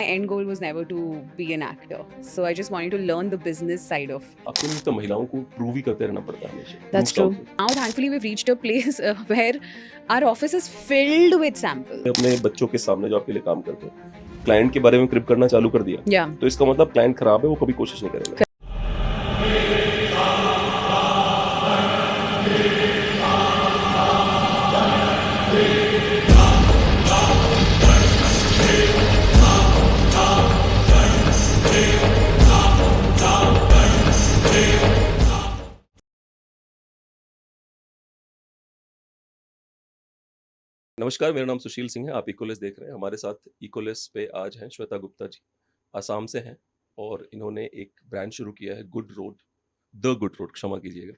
My end goal was never to be an actor. So I just wanted to learn the business side of. आपको नहीं लगता महिलाओं को prove ही करते रहना पड़ता है हमेशा? That's prove true. Count Now, thankfully, we've reached a place where our office is filled with samples. अपने बच्चों के सामने जो आपके लिए काम करते हैं क्लाइंट के बारे में क्रिप करना चालू कर दिया Yeah. तो इसका मतलब क्लाइंट खराब है, वो कभी कोशिश नहीं करेगा। नमस्कार, मेरा नाम सुशील सिंह है। आप इकोलेस देख रहे हैं। हमारे साथ इकोलेस पे आज हैं श्वेता गुप्ता जी, आसाम से हैं और इन्होंने एक ब्रांड शुरू किया है, good road, the good road, क्षमा कीजिएगा,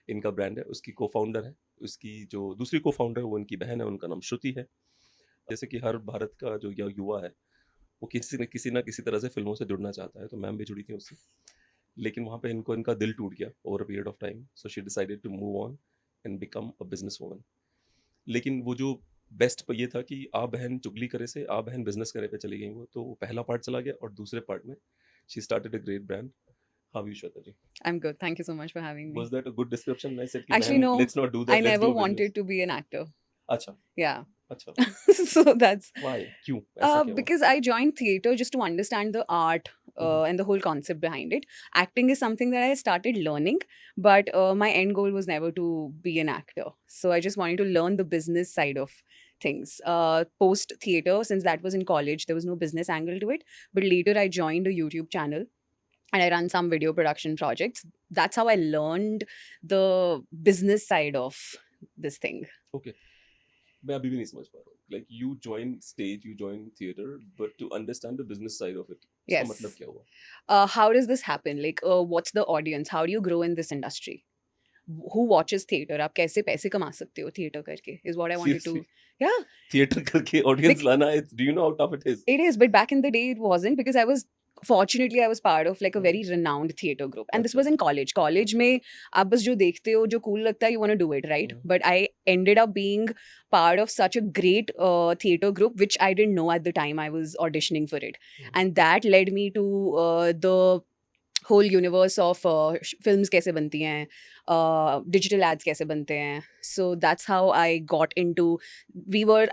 इनका ब्रांड है। उसकी को फाउंडर है, उसकी जो दूसरी को फाउंडर है वो इनकी बहन है, उनका नाम श्रुति है। जैसे कि हर भारत का जो युवा है वो किसी ना किसी तरह से फिल्मों से जुड़ना चाहता है, तो मैम भी जुड़ी थी उससे, लेकिन वहाँ पे इनका दिल टूट गया over a period of time, so she decided to move on and become a business woman. लेकिन वो जो बेस्ट ये था कि आ बहन चुगली करे से आ बहन बिजनेस करे पे चली गई वो, तो पहला पार्ट चला गया और दूसरे पार्ट में she started a great brand. How you Shweta ji? I'm good. Thank you so much for having me. Was that a good description? I said कि Actually, बहन no. Let's not do I that, let's never do business. wanted to be an actor. अच्छा Yeah. अच्छा, So that's why, क्यों ऐसा क्या हुआ? because I joined theater just to understand the art and the whole concept behind it. Acting is something that I started learning, but my end goal was never to be an actor. So I just wanted to learn the business side of things. Post theater, since that was in college, there was no business angle to it. But later, I joined a YouTube channel and I run some video production projects. That's how I learned the business side of this thing. Okay, मैं अभी भी नहीं समझ पा रहा हूँ। Like you join stage, you join theatre, but to understand the business side of it, इसका मतलब Yes. क्या हुआ? How does this happen? Like, what's the audience? How do you grow in this industry? Who watches theater? आप कैसे पैसे कमा सकते हो theater करके? Is what I wanted to. Seriously? Yeah, theatre करके ऑडियंस Bec- लाना है, do you know how tough it is? it is. But back in the day, it wasn't because fortunately, I was part of like a very renowned theater group. And this अच्छा। was in college. College में आप बस जो देखते हो, जो cool लगता है, you want to do it, right? Mhm. But I ended up being part of such a great theater group, which I didn't know at the time I was auditioning for it. Mhm. And that led me to the whole universe of films कैसे बनती हैं, digital ads कैसे बनते हैं. So that's how I got into.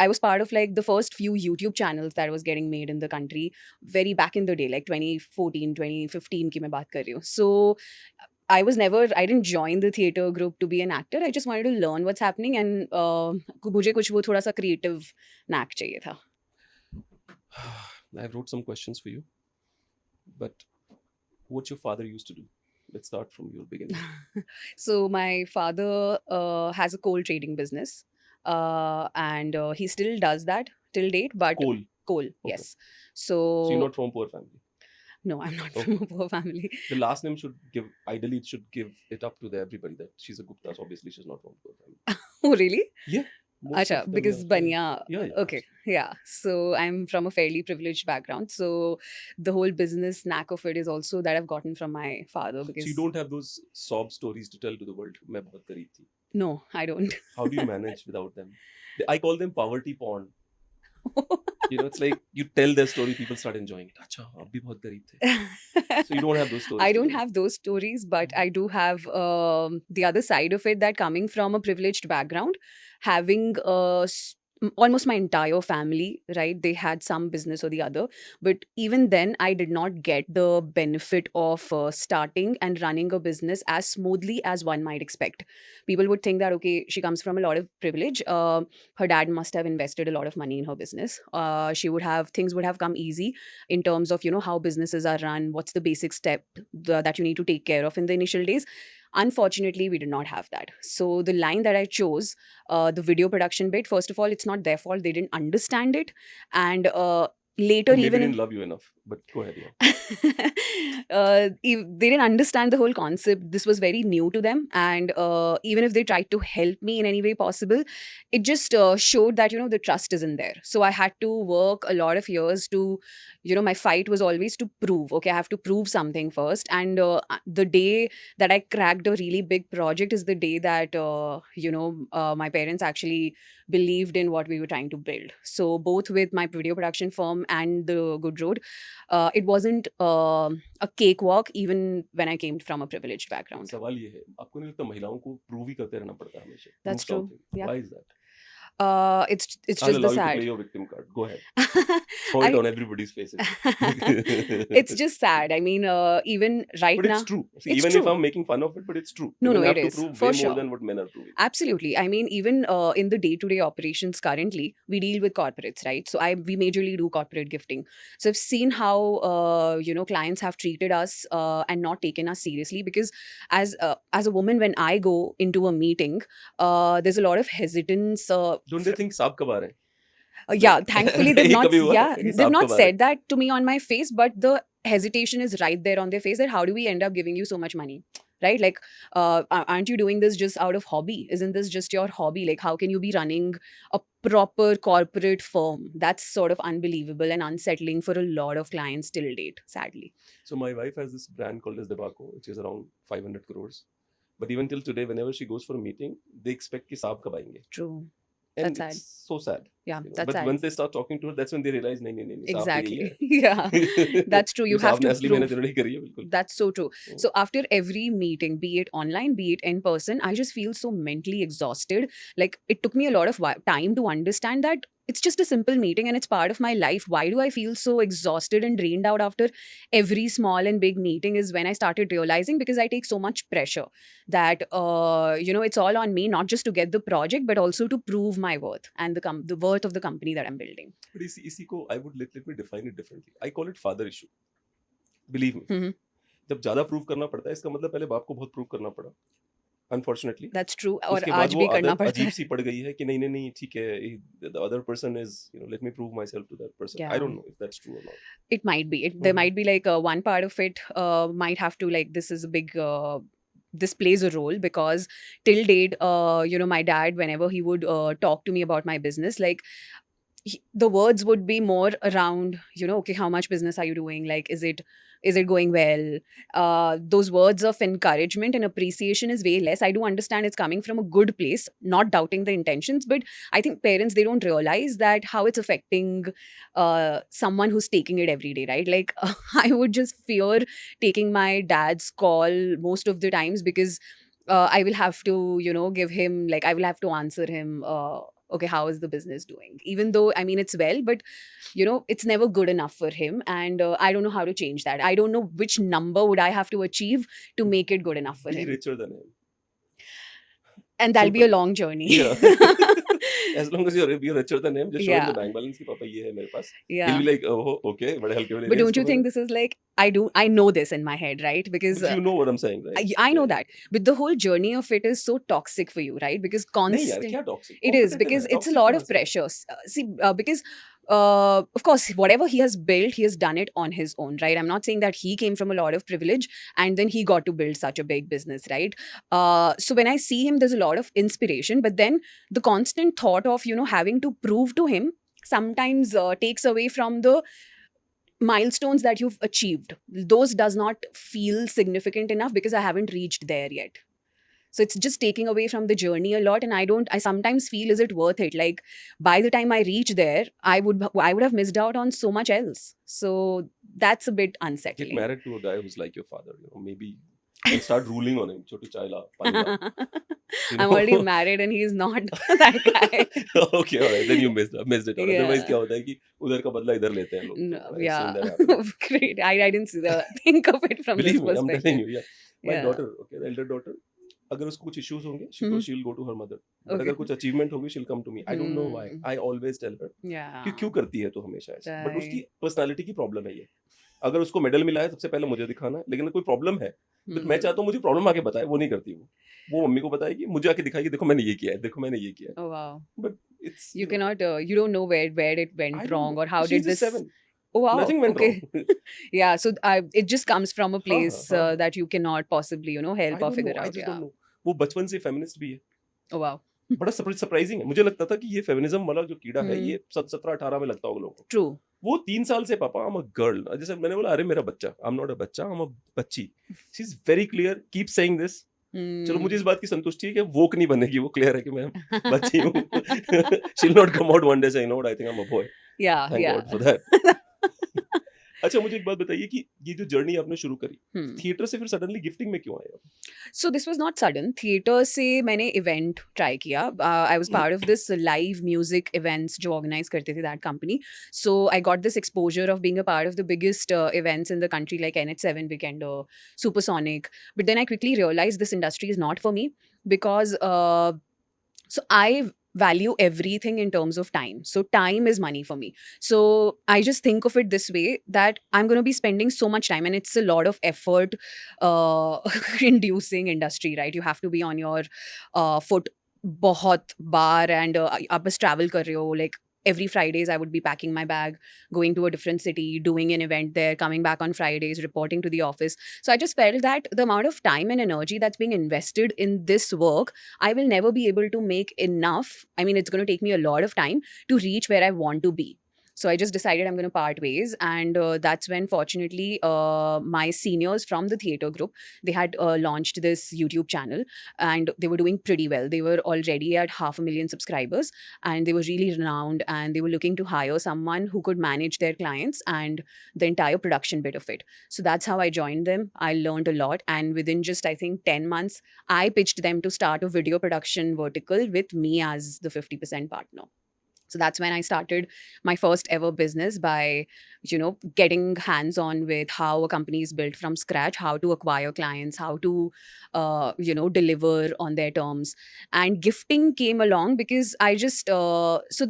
I was part of like the first few YouTube channels that was getting made in the country very back in the day, like 2014, 2015 की मैं बात कर रही हूँ. So I didn't join the theater group to be an actor. I just wanted to learn what's happening and मुझे कुछ वो थोड़ा सा creative knack चाहिए था. I wrote some questions for you, but what your father used to do? Let's start from your beginning. So my father has a coal trading business, and he still does that till date. But Coal. coal, Okay. yes. So you're So not from poor family. no, I'm not Okay. from a poor family. The last name should give, ideally it should give it up to everybody that she's a Gupta, so obviously she's not from poor family. Oh, really? Yeah. Most Acha, of them, because yeah. Banya. Yeah, yeah. Okay, yeah. So I'm from a fairly privileged background. So the whole business knack of it is also that I've gotten from my father. So Because you don't have those sob stories to tell to the world. मैं बहुत गरीब थी. no, I don't. How do you manage without them? I call them poverty porn. You know, it's like you tell their story, people start enjoying it. अच्छा, आप भी बहुत गरीब थे. So you don't have those stories. I to don't tell. have those stories, but I do have the other side of it, that coming from a privileged background, having almost my entire family, right? They had some business or the other. But even then, I did not get the benefit of starting and running a business as smoothly as one might expect. People would think that, okay, she comes from a lot of privilege. Her dad must have invested a lot of money in her business. Things would have come easy in terms of, how businesses are run, what's the basic step that you need to take care of in the initial days. Unfortunately, we did not have that. So the line that I chose, the video production bit, first of all, it's not their fault. They didn't understand it. And later, Maybe even they didn't love you enough, but go ahead. Yeah. they didn't understand the whole concept. This was very new to them. And even if they tried to help me in any way possible, it just showed that, the trust isn't there. So I had to work a lot of years to, my fight was always to prove, okay, I have to prove something first. And the day that I cracked a really big project is the day that, my parents actually believed in what we were trying to build. So both with my video production firm and the good road, it wasn't a cakewalk even when I came from a privileged background. सवाल ये है, आपको नहीं लगता महिलाओं को prove ही करते रहना पड़ता है हमेशा? That's Prove true. something. Yeah. Why is that? It's I'll just allow the you to sad. play your victim card. Go ahead. Throw it I on everybody's faces. it's just sad. I mean, even right But it's now, true. See, it's even if true. I'm making fun of it, but it's true. No, Women no, it have to is prove for way more sure. than what men are proving. Absolutely. I mean, even in the day-to-day operations currently, we deal with corporates, right? So we majorly do corporate gifting. So I've seen how clients have treated us and not taken us seriously, because as a woman, when I go into a meeting, there's a lot of hesitance. Don't they think सांप कब आ रहे हैं? Yeah, Like, thankfully they've ये not. कभी हुआ Yeah, है कि they've सांप not कब आ रहे हैं? said that to me on my face, but the hesitation is right there on their face. That how do we end up giving you so much money, right? Like, aren't you doing this just out of hobby? Isn't this just your hobby? Like, how can you be running a proper corporate firm? That's sort of unbelievable and unsettling for a lot of clients till date, sadly. So my wife has this brand called as Debaco, which is around 500 crores. But even till today, whenever she goes for a meeting, they expect कि सांप कब आएंगे. True. And That's sad. it's so sad. Yeah, You know. that's But sad. once they start talking to her, that's when they realize नहीं नहीं नहीं नहीं, सांप तो यही Exactly. Yeah, that's true. You क्योंकि have सांप ने to असली prove. मेहनत इन्होंने ही करी है बिल्कुल. That's so true. Mm. So after every meeting, be it online, be it in person, I just feel so mentally exhausted. Like, it took me a lot of time to understand that it's just a simple meeting and it's part of my life. Why do I feel so exhausted and drained out after every small and big meeting is when I started realizing, because I take so much pressure that, it's all on me, not just to get the project, but also to prove my worth and the worth of the company that I'm building. But इसी को I would let me define it differently. I call it father issue. Believe me. Mhm. जब ज़्यादा prove करना पड़ता है, इसका मतलब पहले बाप को बहुत प्रूव करना पड़ा. Unfortunately. That's true. और उसके बाद आज वो भी करना आदत पड़ता अजीब है. सी पड़ गई है कि नहीं नहीं नहीं ठीक है, the other person is, let me prove myself to that person. I Yeah. don't know if that's true or not. It might be. There Mhm. might be like one part of it might have to, like, this is a big. This plays a role because till date, my dad, whenever he would talk to me about my business, like, the words would be more around, okay, how much business are you doing? Like, is it going well? Those words of encouragement and appreciation is way less. I do understand it's coming from a good place, not doubting the intentions, but I think parents, they don't realize that how it's affecting someone who's taking it every day, right? Like, I would just fear taking my dad's call most of the times, because I will have to, give him, like, I will have to answer him, okay, how is the business doing? Even though, I mean, it's well, but, it's never good enough for him. And I don't know how to change that. I don't know which number would I have to achieve to make it good enough for Be him. richer than him. And that'll be a Simple. long journey. Yeah. As long as you're richer than him, just show him the Yeah. bank balance कि पापा ये है मेरे पास. Yeah. He'll be like, oh, okay, बड़े हल्के में ले But लिया don't you इसको think मैंने. this is like, I know this in my head, right? Because But you know what I'm saying, right? I know Yeah. that. But the whole journey of it is so toxic for you, right? Because नहीं यार, constant. क्या toxic? It is, Competitive because है, it's a toxic lot कहाँ of से? pressure. Because of course, whatever he has built, he has done it on his own, right? I'm not saying that he came from a lot of privilege and then he got to build such a big business, right? So when I see him, there's a lot of inspiration, but then the constant thought of, having to prove to him sometimes takes away from the milestones that you've achieved. Those does not feel significant enough because I haven't reached there yet. So it's just taking away from the journey a lot, and I sometimes feel, is it worth it? Like, by the time I reach there, I would have missed out on so much else. So that's a bit Get unsettling. married to a guy who's like your father, maybe, and start ruling on him. छोटू चाय ला, पानी ला. You I'm already know? married and he's not that guy. Okay, all right. Then you missed it out. Otherwise, Yeah. क्या होता है कि उधर का बदला इधर लेते हैं लोग. No, I've seen yeah. that happen. Great. I didn't think of it from Believe this me, I'm telling perspective. you. Yeah. My Yeah. daughter, okay, the elder daughter, अगर उसको कुछ issues होंगे, she'll go to her mother. But Okay. अगर कुछ achievement होगी, she'll come to me. I don't know why. I always tell her Yeah. कि क्यों करती है तू हमेशा ऐसा. But उसकी Right. personality की problem है ये. अगर उसको medal मिला है, सबसे पहले मुझे दिखाना है. लेकिन अगर कोई problem है, तो मैं चाहता हूँ मुझे problem आके बताए. वो नहीं करती वो. वो मम्मी को बताएगी, मुझे आके दिखाएगी, देखो मैंने ये किया है, देखो मैंने ये किया है. Oh wow. But it's You cannot. You don't know where it I went don't wrong know. or how She's did just this. 7. Oh wow. Nothing went Okay. wrong. Yeah. So it just comes from a place हाँ. that you cannot possibly, I help or don't know. figure I out. just Yeah. don't know. वो बचपन से feminist भी है. Oh wow. बड़ा surprising है. मुझे लगता था कि ये फेमिनिज्म वाला जो कीड़ा है ये 17-18 में लगता होगा लोगों को. True. वो 3 साल से पापा I'm a girl. जैसे मैंने बोला अरे मेरा बच्चा. I'm not a बच्चा, I'm a बच्ची. She's very clear. Keep saying this. चलो मुझे इस बात की संतुष्टि है कि वोक नहीं बनेगी. वो क्लियर है कि मैं बच्ची हूँ. She'll not come out one day saying, no, I think I'm a boy. Yeah, thank yeah. God for that. अच्छा, मुझे एक बात बताइए कि ये जो जर्नी आपने शुरू करी, Hmm. थिएटर से फिर सडनली गिफ्टिंग में क्यों आए आप? So this was not sudden. Theater से मैंने event try किया. I was part of this live music events जो organize करते थे that company. So I got this exposure of being a part of the biggest events in the country like NH7 Weekender, Supersonic. But then I quickly realized this industry is not for me because so I value everything in terms of time. So time is money for me. So I just think of it this way that I'm going to be spending so much time and it's a lot of effort uh, inducing industry, right? You have to be on your foot बहुत बार and आप बस travel कर रहे हो like every Fridays I would be packing my bag, going to a different city, doing an event there, coming back on Fridays, reporting to the office. So I just felt that the amount of time and energy that's being invested in this work, I will never be able to make enough. I mean, it's going to take me a lot of time to reach where I want to be. So I just decided I'm going to part ways, and that's when, fortunately, my seniors from the theater group, they had launched this YouTube channel, and they were doing pretty well. They were already at 500,000 subscribers, and they were really renowned, and they were looking to hire someone who could manage their clients and the entire production bit of it. So that's how I joined them. I learned a lot, and within just, I think, 10 months, I pitched them to start a video production vertical with me as the 50% partner. So that's when I started my first ever business by, getting hands on with how a company is built from scratch, how to acquire clients, how to, deliver on their terms. And gifting came along because I just, so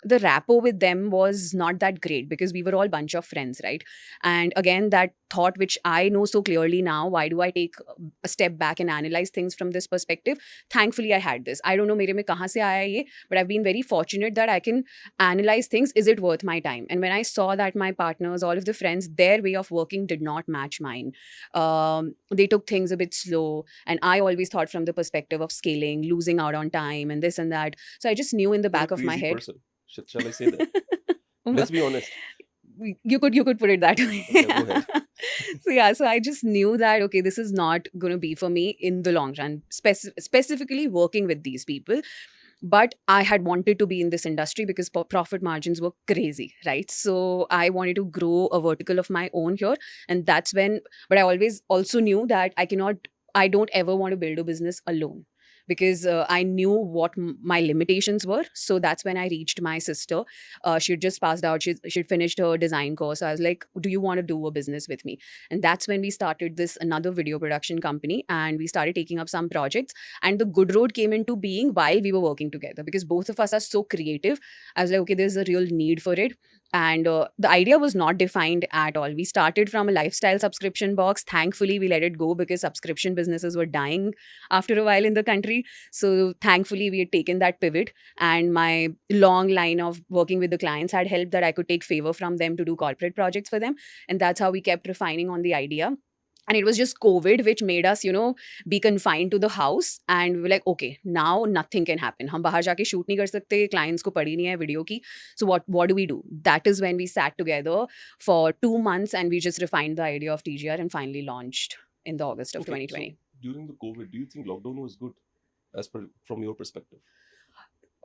the rapport with them was not that great because we were all bunch of friends, right? And again, that thought which I know so clearly now, why do I take a step back and analyze things from this perspective? Thankfully, I had this. I don't know मेरे में कहाँ से आया ये, but I've been very fortunate that I can analyze things. Is it worth my time? And when I saw that my partners, all of the friends, their way of working did not match mine. They took things a bit slow. And I always thought from the perspective of scaling, losing out on time, and this and that. So I just knew in the You're a back of my crazy head. person. Shall I say that? Let's be honest. You could put it that way. Yeah, go ahead. So yeah, so I just knew that okay, this is not going to be for me in the long run, specifically working with these people. But I had wanted to be in this industry because profit margins were crazy, right? So I wanted to grow a vertical of my own here, and that's when. But I always also knew that I don't ever want to build a business alone because I knew what my limitations were. So that's when I reached my sister. She'd just passed out. She'd finished her design course. I was like, "Do you want to do a business with me?" And that's when we started this another video production company, and we started taking up some projects. And the Good Road came into being while we were working together because both of us are so creative. I was like, okay, there's a real need for it. And the idea was not defined at all. We started from a lifestyle subscription box. Thankfully, we let it go because subscription businesses were dying after a while in the country. So thankfully, we had taken that pivot. And my long line of working with the clients had helped that I could take favor from them to do corporate projects for them. And that's how we kept refining on the idea. And it was just COVID which made us, be confined to the house. And we were like, okay, now nothing can happen. हम बाहर जाके shoot नहीं कर सकते, clients को पड़ी नहीं है video की. So what do we do? That is when we sat together for 2 months and we just refined the idea of TGR and finally launched in the August of Okay, 2020. so during the COVID, do you think lockdown was good from your perspective?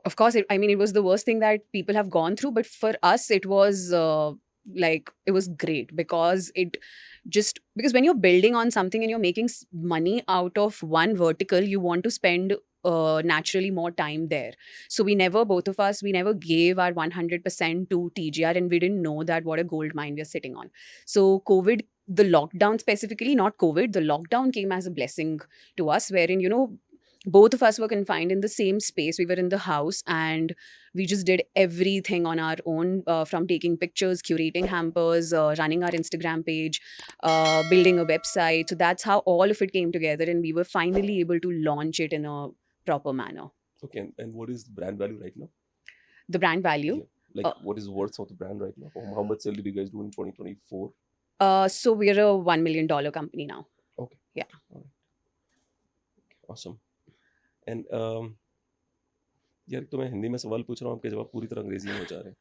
Of course, it was the worst thing that people have gone through, but for us, it was it was great because because when you're building on something and you're making money out of one vertical, you want to spend naturally more time there. So both of us, we never gave our 100% to TGR, and we didn't know that what a gold mine we're sitting on. So COVID, the lockdown specifically, not COVID, the lockdown came as a blessing to us, wherein, both of us were confined in the same space. We were in the house and we just did everything on our own, from taking pictures, curating hampers, running our Instagram page, building a website. So that's how all of it came together, and we were finally able to launch it in a proper manner. Okay, and what is the brand value right now? The brand value. Yeah. Like, what is the worth of the brand right now? How much sale did you guys do in 2024? So we're a $1 million company now. Okay. Yeah. All right. Awesome. And यार, तो मैं हिंदी में सवाल पूछ रहा हूँ, आपके जवाब पूरी तरह अंग्रेजी में हो जा रहे हैं.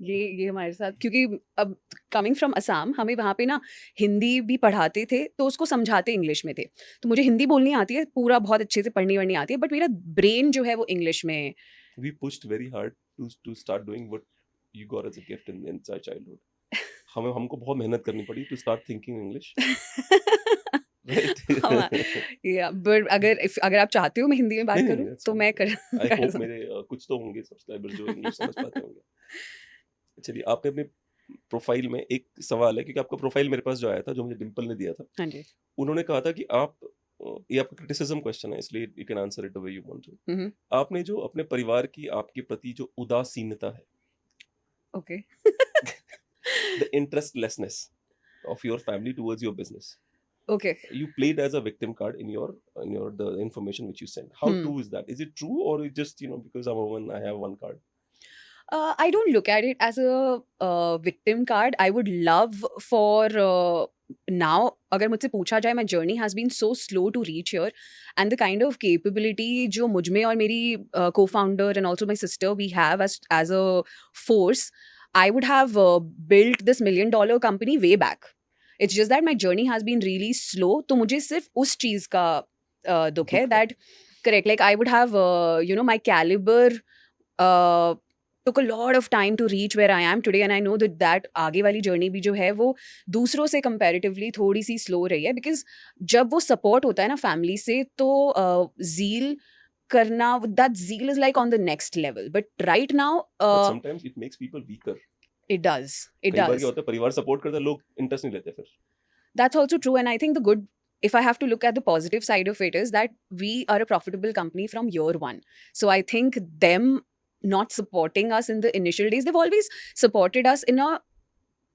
ये हमारे साथ, क्योंकि अब कमिंग फ्रॉम असम, हमें वहाँ पे ना हिंदी भी पढ़ाते थे तो उसको समझाते इंग्लिश में थे. तो मुझे हिंदी बोलनी आती है, पूरा बहुत अच्छे से पढ़नी वढ़नी आती है, बट मेरा ब्रेन जो है वो इंग्लिश में. We pushed very hard to start doing what you got as a gift in childhood. हमको बहुत मेहनत करनी पड़ी to start thinking English, right? या बट अगर आप चाहते हो मैं हिंदी में बात नहीं करूं नहीं, that's तो fine. मैं कर I कर hope सकती मेरे कुछ तो होंगे सब्सक्राइबर्स जो इंग्लिश समझ पाते होंगे. चलिए, आपने अपने प्रोफाइल में एक सवाल है, क्योंकि आपका प्रोफाइल मेरे पास जो आया था, जो मुझे डिम्पल ने दिया था, हाँ जी. उन्होंने कहा था कि आप ये आपका क्रिटिसिज्म क्वेश्चन है, इसलिए you can answer it the way you want to. Hmm. आपने जो अपने परिवार की आपके प्रति जो उदासीनता है, okay. the interestlessness of your family towards your business, okay. you played as a victim card in your the information which you sent. How true is that? Is it true, or it just, because I'm a woman, I have one card? I don't look at it as a victim card. I would love for now, अगर मुझसे पूछा जाए, my journey has been so slow to reach here, and the kind of capability जो मुझ में और मेरी co-founder and also my sister we have as a force, I would have built this $1 million company way back. It's just that my journey has been really slow. तो मुझे सिर्फ उस चीज का दुख है, दुख है. that correct, like I would have my caliber took a lot of time to reach where I am today, and I know that आगे वाली journey भी जो है वो दूसरों से comparatively थोड़ी सी slow रही है, because जब वो support होता है ना family से, तो zeal करना, that zeal is like on the next level. But right now But sometimes it makes people weaker. it does. It कई बार does. क्या होता है, परिवार सपोर्ट करता है, लोग इंटरेस्ट नहीं लेते फिर. That's also true. And I think the good, if I have to look at the positive side of it, is that we are a profitable company from year one. So I think them not supporting us in the initial days, they've always supported us in a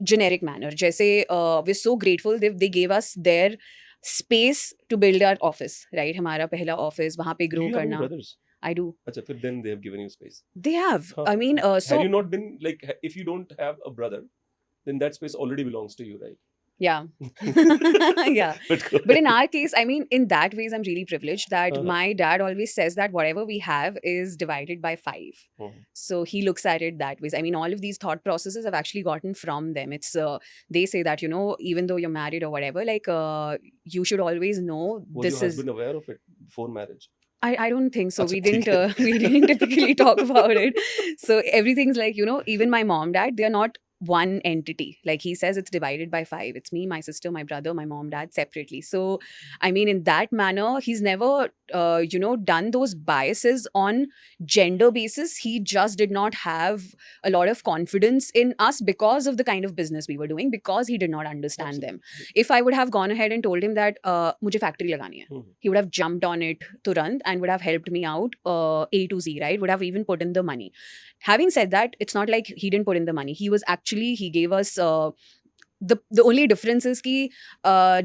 generic manner. Jaise, we're so grateful they gave us their space to build our office, right? हमारा पहला office, वहाँ पे Do grow you have any करना. brothers? I do. अच्छा, फिर then they have given you space. They have. Huh. I mean, so Had you not been like, if you don't have a brother, then that space already belongs to you, right? yeah. Yeah. But in our case, I mean, in that ways, I'm really privileged that Uh-huh. my dad always says that whatever we have is divided by 5. So he looks at it that ways. I mean, all of these thought processes I've actually gotten from them. It's they say that, even though you're married or whatever, like you should always know Was this your is. husband aware of it before marriage? I don't think so. Acha, We didn't theek hai. we didn't typically talk about it. So everything's like, even my mom, dad, they're not one entity. Like he says, it's divided by 5. It's me, my sister, my brother, my mom, dad separately. So I mean, in that manner, he's never done those biases on gender basis. He just did not have a lot of confidence in us because of the kind of business we were doing, because he did not understand them. If I would have gone ahead and told him that mujhe factory lagani hai, he would have jumped on it turant and would have helped me out A to Z, right? Would have even put in the money. Having said that, it's not like he didn't put in the money. He gave us the only difference is कि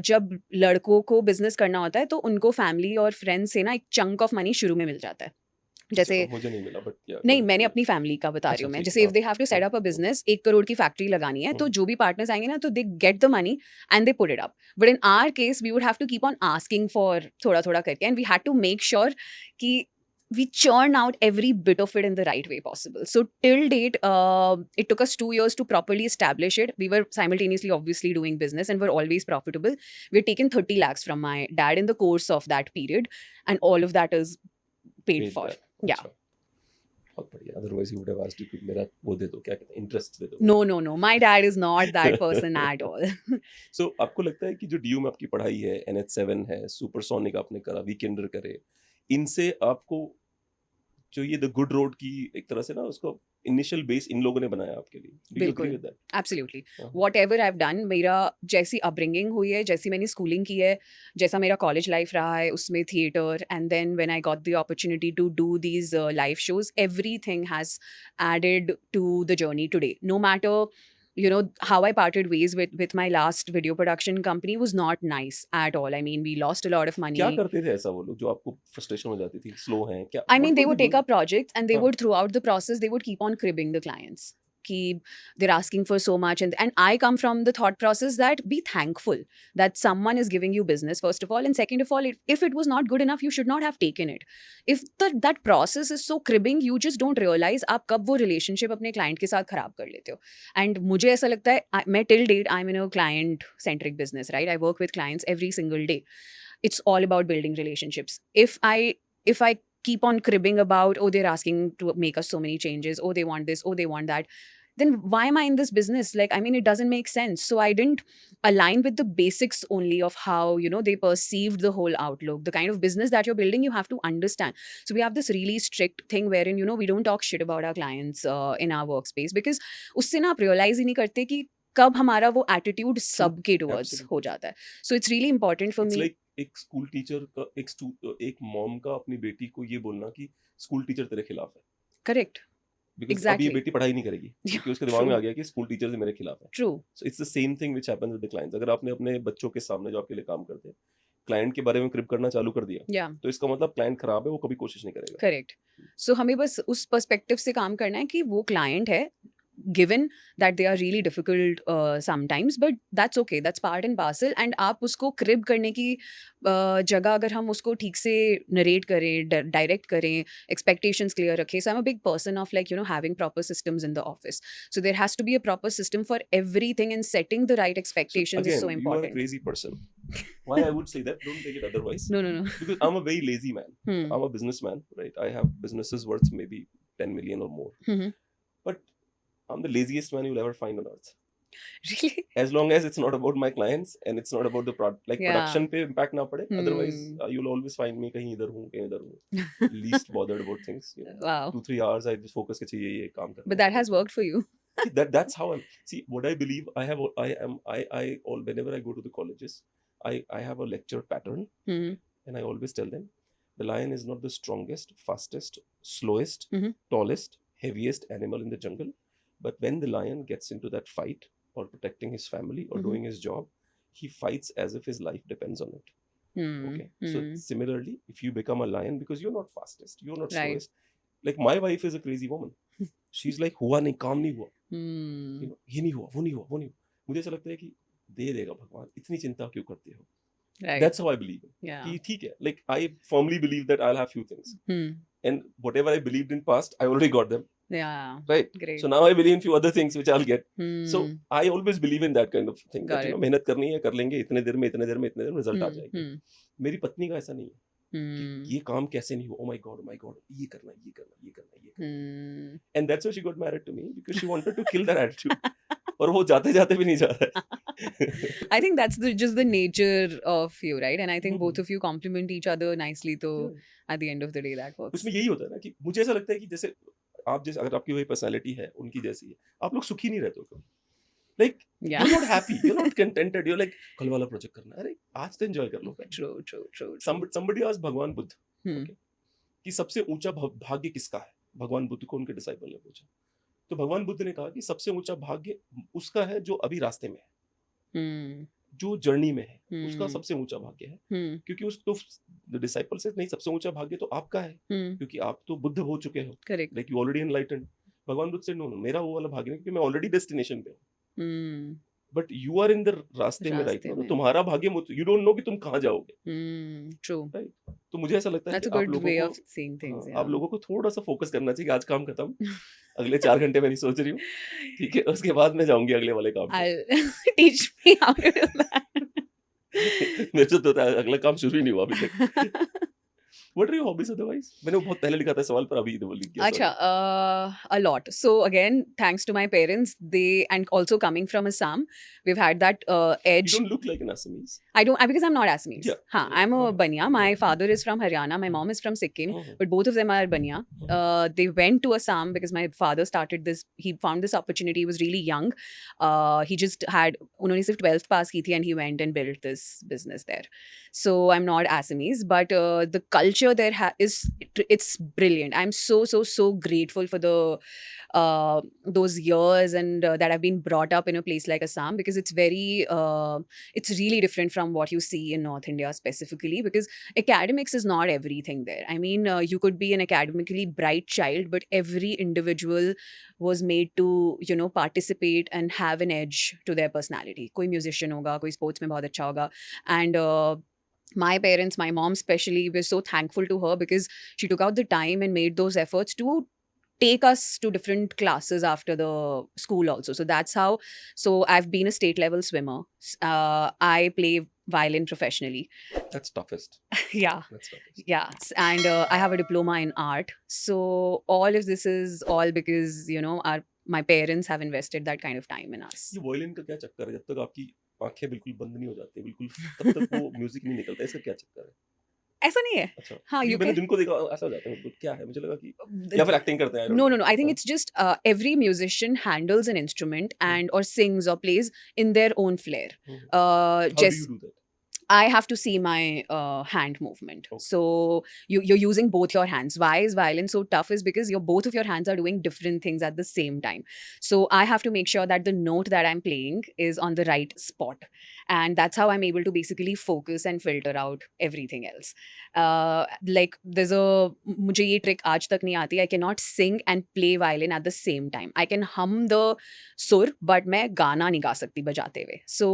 जब लड़कों को business करना होता है तो उनको family और फ्रेंड्स से ना एक चंक ऑफ मनी शुरू में मिल जाता है. जैसे मुझे नहीं मिला, बट नहीं, मैंने अपनी फैमिली का बता रही हूँ मैं. जैसे if they have to set up a business, 1 crore की फैक्ट्री लगानी है, तो जो भी पार्टनर्स आएंगे ना, तो they get the money and they put it up. But in our case we would have to keep on asking for थोड़ा थोड़ा करके, and we had to make sure कि we churn out every bit of it in the right way possible. So till date, it took us 2 years to properly establish it. We were simultaneously obviously doing business and were always profitable. We had taken 30 lakhs from my dad in the course of that period, and all of that is paid for. back. Yeah. अच्छा, बहुत बढ़िया. Otherwise he would have asked you कि मेरा वो दे दो, क्या कहते हैं, इंटरेस्ट दे दो. No. My dad is not that person at all. So आपको लगता है कि जो DU में आपकी पढ़ाई है, NH7 है, सुपरसोनिक आपने करा, वीकेंडर करे, इनसे आपको जो ये द गुड रोड की एक तरह से ना उसको इनिशियल बेस इन लोगों ने बनाया आपके लिए. Do you बिल्कुल. agree with that? Absolutely. हाँ. Whatever I've done, मेरा जैसी अपब्रिंगिंग हुई है, जैसी मैंने स्कूलिंग की है, जैसा मेरा कॉलेज लाइफ रहा है, उसमें theatre, and then when I got the opportunity to do these live shows, everything has added to the journey today. No matter how I parted ways with my last video production company was not nice at all. I mean, we lost a lot of money. क्या करते थे ऐसा वो लोग जो आपको frustration हो जाती थी, स्लो हैं क्या? I mean, they would take up. up projects and they हाँ. would, throughout the process, they would keep on cribbing the clients. Ki they're asking for so much, and I come from the thought process that be thankful that someone is giving you business, first of all, and second of all, if it was not good enough, you should not have taken it. If that process is so cribbing, you just don't realize आप कब वो relationship अपने client के साथ खराब कर लेते हो. And मुझे ऐसा लगता है, मैं till date I'm in a client centric business, right? I work with clients every single day. It's all about building relationships. If I keep on cribbing about, oh, they're asking to make us so many changes, oh, they want this, oh, they want that, then why am I in this business? Like, I mean, it doesn't make sense. So I didn't align with the basics only of how, they perceived the whole outlook. The kind of business that you're building, you have to understand. So we have this really strict thing wherein, we don't talk shit about our clients in our workspace, because उससे ना आप realize ही नहीं करते कि कब हमारा वो attitude True, सबके towards absolutely. हो जाता है. So it's really important for It's me. like एक स्कूल टीचर का एक मॉम का अपनी बेटी को ये बोलना कि स्कूल टीचर तेरे खिलाफ है, Correct. बिकॉज अब ये Exactly. बेटी पढ़ाई नहीं करेगी Yeah, क्योंकि उसके दिमाग में true. आ गया कि स्कूल टीचर मेरे खिलाफ है. True. So it's the same thing which happens with the clients. अगर आपने अपने बच्चों के सामने जो आपके लिए काम करते हैं क्लाइंट के बारे में क्रिप करना चालू कर दिया, Yeah. तो इसका मतलब क्लाइंट खराब है, वो कभी कोशिश नहीं करेगा. करेक्ट. सो हमें बस उस पर्सपेक्टिव से काम करना है कि वो क्लाइंट है, given that they are really difficult sometimes, but that's okay, that's part and parcel. And आप उसको crib करने की जगह अगर हम उसको ठीक से narrate करें, direct करें, expectations clear रखें. So I'm a big person of like, having proper systems in the office. So there has to be a proper system for everything, and setting the right So expectations is again, so you are a important. crazy person. Why I would say that? Don't take it otherwise. No. Because I'm a very lazy man. I'm a businessman, right? I have businesses worth maybe 10 million or more. Mhm. But I'm the laziest man you'll ever find on earth. Really? As long as it's not about my clients and it's not about the product, like Yeah. production पे impact ना पड़े. Otherwise, Hmm. you'll always find me कहीं इधर हूँ, कहीं इधर हूँ. Least bothered about things. Wow. 2-3 hours I just focus के चाहिए ये काम करना. But that has worked for you. See, that's how I'm. See, what I believe, whenever I go to the colleges, I have a lecture pattern, Hmm. and I always tell them, the lion is not the strongest, fastest, slowest, Mhm. tallest, heaviest animal in the jungle, but when the lion gets into that fight or protecting his family or Mhm. doing his job, he fights as if his life depends on it. Hmm. Okay. So similarly, if you become a lion, because you're not fastest, you're not Right. slowest. Like my wife is a crazy woman. She's like, हुआ नहीं, काम नहीं हुआ. Hmm. ये नहीं हुआ, वो नहीं हुआ, वो नहीं हुआ. मुझे ऐसा लगता है कि दे देगा भगवान, इतनी चिंता क्यों करते हो? Right. That's how I believe it. Yeah. कि ठीक है, like I firmly believe that I'll have few things, Hmm. and whatever I believed in past, I already got them, Yeah. right? Great. So now I believe in few other things which I'll get. So Hmm. I always believe in that kind of thing. Got That it. मेहनत करनी है, कर लेंगे, इतने देर में result आ Hmm. जाएगी. Hmm. मेरी पत्नी का ऐसा नहीं है कि Hmm. ये काम कैसे नहीं हुआ. Oh my god, ये करना, ये करना, ये करना, ये करना. Hmm. And that's why she got married to me, because she wanted to kill that attitude. और वो जाते जाते भी नहीं जा रहा है. I think that's just the nature of you, right? And I think both Mhm. of you complement each other nicely. So Yeah. at the end of the day, that works. उसमें यही होता है ना कि मुझे ऐसा लगता है कि जैसे अगर आपकी वही पर्सनालिटी है उनकी जैसी है, आप लोग सुखी नहीं रहते हो कभी. Like Yeah. you're not happy, you're not contented, you're like कल वाला प्रोजेक्ट करना है, अरे आज तो एंजॉय कर लो. True. somebody asked भगवान बुद्ध Hmm. okay, कि सबसे ऊंचा भाग्य किसका है. भगवान बुद्ध को उनके डिसाइपल ने पूछा, तो भगवान बुद्ध ने कहा कि सबसे ऊंचा भाग्य उसका है जो अभी रास्ते में है, Hmm. जो जर्नी में है, उसका Hmm. सबसे ऊंचा भाग्य है. Hmm. क्योंकि उस तो डिसाइपल से नहीं, सबसे ऊंचा भाग्य तो आपका है, Hmm. क्योंकि आप तो बुद्ध हो चुके हो, Correct. Like you already enlightened. भगवान बुद्ध से नो, मेरा वो वाला भाग्य नहीं, क्योंकि मैं ऑलरेडी डेस्टिनेशन पे हूँ, Hmm. But you are in the रास्ते में राइट रास्ते नाउ. तो में. तुम्हारा भाग्य यू डोंट नो कि तुम कहाँ जाओगे, Hmm. True. राइट. तो मुझे ऐसा लगता है That's कि a आप good लोगों way को of seeing things. आप Yeah. लोगों को थोड़ा सा फोकस करना चाहिए कि आज काम खत्म, अगले 4 घंटे मैं नहीं सोच रही हूँ, ठीक है, उसके बाद मैं जाऊंगी अगले वाले काम पे. I'll teach me how to do that. मेरे से तो अगला काम शुरू ही नहीं हुआ अभी तक. What are your hobbies otherwise? मैंने वो बहुत पहले लिखा था सवाल पर अभी वो लिख गया. Acha, a lot. So again, thanks to my parents, and also coming from Assam, we've had that You edge. don't look like an Assamese. I don't, because I'm not Assamese. Yeah. Huh, I'm a Uh-huh. Banya. My Uh-huh. father is from Haryana. My mom is from Sikkim. Uh-huh. But both of them are Banya. They went to Assam because my father started this. He found this opportunity. He was really young. He just had, उन्होंने सिर्फ 12th pass की थी, and he went and built this business there. So I'm not Assamese, but the culture there it's brilliant. I'm so grateful for those years, and that I've been brought up in a place like Assam, because it's it's really different from what you see in North India specifically, because academics is not everything there. I mean, you could be an academically bright child, but every individual was made to participate and have an edge to their personality. कोई musician होगा, कोई sports में बहुत अच्छा होगा, and my parents, my mom especially, we're so thankful to her because she took out the time and made those efforts to take us to different classes after the school also. So that's how. So I've been a state level swimmer. I play violin professionally. That's toughest. Yeah. That's toughest. Yeah, and I have a diploma in art. So all of this is all because our my parents have invested that kind of time in us. ये violin का क्या चक्कर है? जब तक आपकी आँखें बिल्कुल बंद नहीं हो जाती, बिल्कुल तब तक वो म्यूज़िक नहीं निकलता, इसका क्या चक्कर है? ऐसा नहीं है. अच्छा, हाँ, क्योंकि you मैंने can. जिनको देखा ऐसा हो जाता है, मतलब क्या है? मुझे लगा कि या फिर एक्टिंग करते हैं, I don't No, no. no, no. I think हाँ, it's just every musician handles an instrument hmm, and or sings or plays in their own flair. Hmm. How do Just you do that? I have to see my hand movement. Okay, So you're using both your hands. Why is violin so tough? Is because your both of your hands are doing different things at the same time. So I have to make sure that the note that I'm playing is on the right spot, and that's how I'm able to basically focus and filter out everything else. Like there's a मुझे ये trick आज तक नहीं आती. I cannot sing and play violin at the same time. I can hum the सुर but मैं गाना नहीं गा सकती बजाते हुए. सो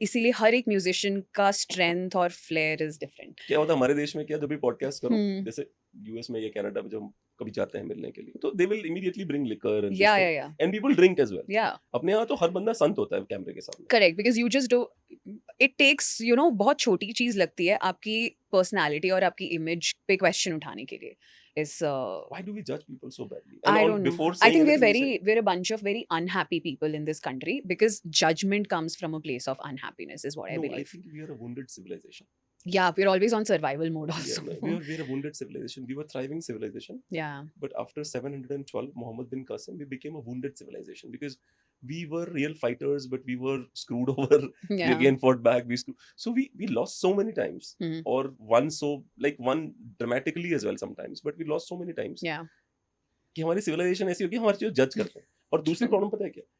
इसीलिए हर एक म्यूजिशियन का स्ट्रेंथ और फ्लेयर इज डिफरेंट. क्या होता है हमारे देश में, क्या जब भी पॉडकास्ट करो, हम्म. जैसे यूएस में या कनाडा में जब हम कभी जाते हैं मिलने के लिए, तो they will immediately bring liquor and yeah yeah yeah and people drink as well. या अपने यहाँ तो हर बंदा संत होता है कैमरे के सामने। Correct because you just do it takes बहुत छोटी चीज लगती है आपकी पर्सनालिटी और आपकी इमेज पे क्वेश्चन उठाने के लिए. Is Why do we judge people so badly? And I all don't know. before I saying think anything, we say, we're a bunch of very unhappy people in this country because judgment comes from a place of unhappiness is what I no, I believe. think we are a wounded civilization. Yeah, we're always on survival mode Yeah, also. no, we are a wounded civilization. We were thriving civilization, Yeah. but after 712 Muhammad bin Qasim, we became a wounded civilization because we were real fighters, but we were screwed over. We Yeah. again fought back. So we lost so many times, Mhm. or one dramatically as well sometimes, but we lost so many times. Yeah. कि हमारी civilisation ऐसी होगी, हमारी चीज जज करते हैं। और दूसरी प्रॉब्लम पता है क्या?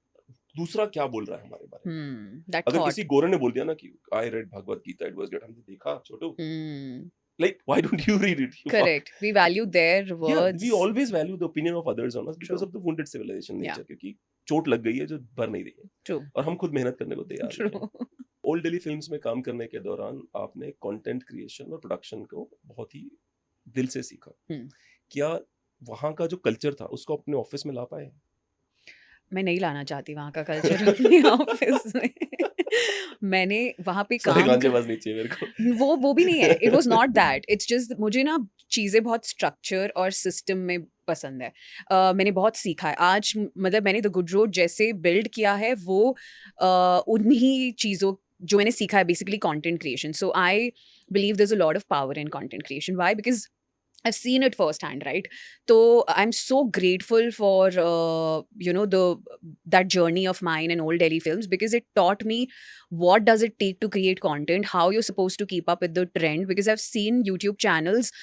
दूसरा क्या बोल रहा है हमारे बारे में? That अगर thought. किसी गोरे ने बोल दिया ना कि I read Bhagavad Gita, it was good, हमने देखा छोटू, Hmm. like why don't you read it? You fuck. Correct. We value their Yeah, words. we always value the opinion of others on us because True. of the wounded civilization nature, Yeah. क्योंकि चोट लग गई है जो भर नहीं रही है, True. और हम खुद मेहनत करने को तैयार नहीं हैं। True. ओल्ड दिल्ली फिल्म्स में काम करने के दौरान आपने कंटेंट क्रिएशन और प्रोडक्शन को बहुत ही दिल से सीखा। क्या वहाँ का जो कल्चर था उसको अपने ऑफिस में ला पाए? मैं नहीं लाना चाहती वहाँ का कल्चर अपने ऑफिस में. मैंने वहाँ पे सारे काम गांजे बाज नहीं चाहिए मेरे को। वो भी नहीं है. It was not that. It's just मुझे ना चीज़ें बहुत स्ट्रक्चर और सिस्टम में पसंद है. मैंने बहुत सीखा है आज. मतलब मैंने द गुड रोड जैसे बिल्ड किया है वो उन्हीं चीज़ों जो मैंने सीखा है basically content creation. So I believe there is a lot of power in content creation. Why? Because I've seen it firsthand, right? So I'm so grateful for that journey of mine in Old Delhi Films because it taught me what does it take to create content, how you're supposed to keep up with the trend. Because I've seen YouTube channels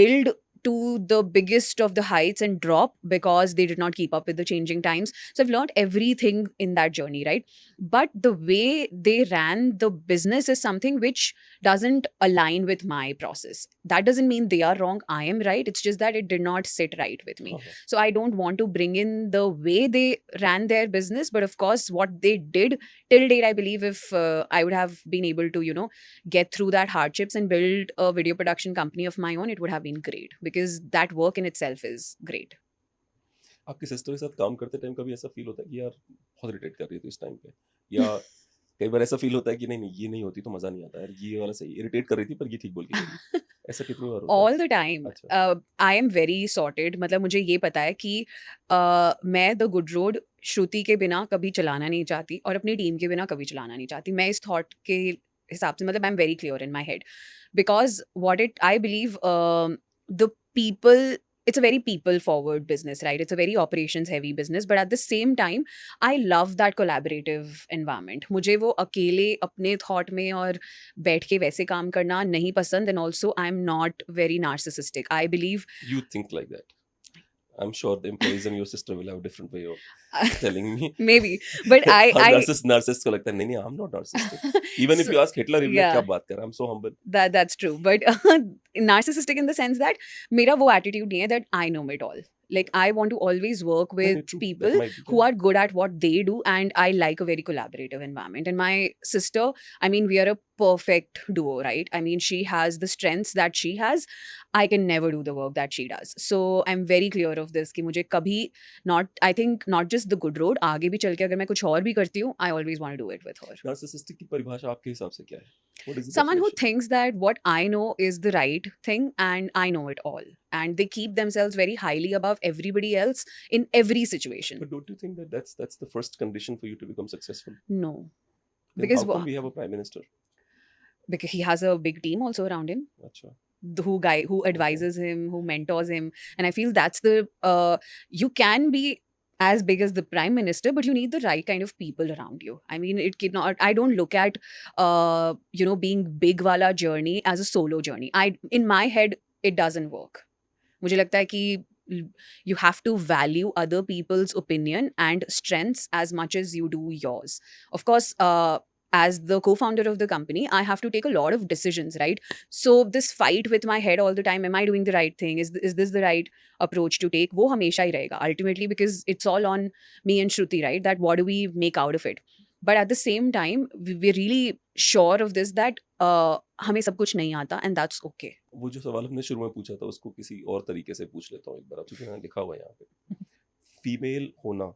build to the biggest of the heights and drop because they did not keep up with the changing times. So I've learned everything in that journey, right? But the way they ran the business is something which doesn't align with my process. That doesn't mean they are wrong. I am right. It's just that it did not sit right with me. हाँ, So I don't want to bring in the way they ran their business, but of course, what they did till date, I believe if I would have been able to, get through that hardships and build a video production company of my own, it would have been great because that work in itself is great. आपकी sister के साथ काम करते time कभी ऐसा feel होता है कि यार बहुत इरिटेट कर रही थी इस टाइम पे, या कई बार ऐसा फील होता है कि नहीं ये नहीं होती तो मजा नहीं आता यार, ये वाला सही, इरिटेट कर रही थी पर ये ठीक बोल के गई? ऐसा कितनी बार होता है? All the time. अच्छा। I am very sorted. मतलब मुझे ये पता है कि मैं द गुड रोड श्रुति के बिना कभी चलाना नहीं चाहती और अपनी टीम के बिना कभी चलाना नहीं चाहती. मैं इस थॉट के हिसाब से मतलब I am very clear in my head because what it I believe the people. It's a very people forward business, right? It's a very operations heavy business, but at the same time I love that collaborative environment. मुझे वो अकेले अपने thought में और बैठ के वैसे काम करना नहीं पसंद. And also I'm not very narcissistic. I believe You think like that. I'm sure the employees and your sister will have a different way of telling me. maybe, but I narcissist को लगता है नहीं I'm not narcissistic. Even if So, you ask Hitler, he'll be like, yeah. क्या बात कर रहा है? I'm so humble. That's true, but narcissistic in the sense that मेरा वो attitude नहीं है that I know it all. Like I want to always work नहीं, with true, people that might be who true. are good at what they do, and I like a very collaborative environment. And my sister, I mean, we are a perfect duo, right? I mean, she has the strengths that she has. I can never do the work that she does. So I'm very clear of this कि मुझे कभी not, I think not just the good road, आगे भी चल के अगर मैं कुछ और भी करती हूँ, I always want to do it with her. Narcissistic की परिभाषा आपके हिसाब से क्या है? What is the Someone who definition? thinks that what I know is the right thing and I know it all, and they keep themselves very highly above everybody else in every situation. But don't you think that that's the first condition for you to become successful? No, Then because how come we have a prime minister? because he has a big team also around him Acha. who advises him, who mentors him, and I feel that's the you can be as big as the prime minister, but you need the right kind of people around you. I mean, it cannot, I don't look at being big wala journey as a solo journey. In my head it doesn't work. मुझे लगता है कि you have to value other people's opinion and strengths as much as you do yours. Of course, as the co-founder of the company, I have to take a lot of decisions, right? So this fight with my head all the time, am I doing the right thing? Is this the right approach to take? वो हमेशा ही रहेगा ultimately, because it's all on me and Shruti, right? That what do we make out of it? But at the same time, we're really sure of this that हमें सब कुछ नहीं आता, and that's okay. वो जो सवाल हमने शुरू में पूछा था उसको किसी और तरीके से पूछ लेता हूँ एक बार, क्योंकि यहाँ लिखा हुआ है यहाँ पे फीमेल होना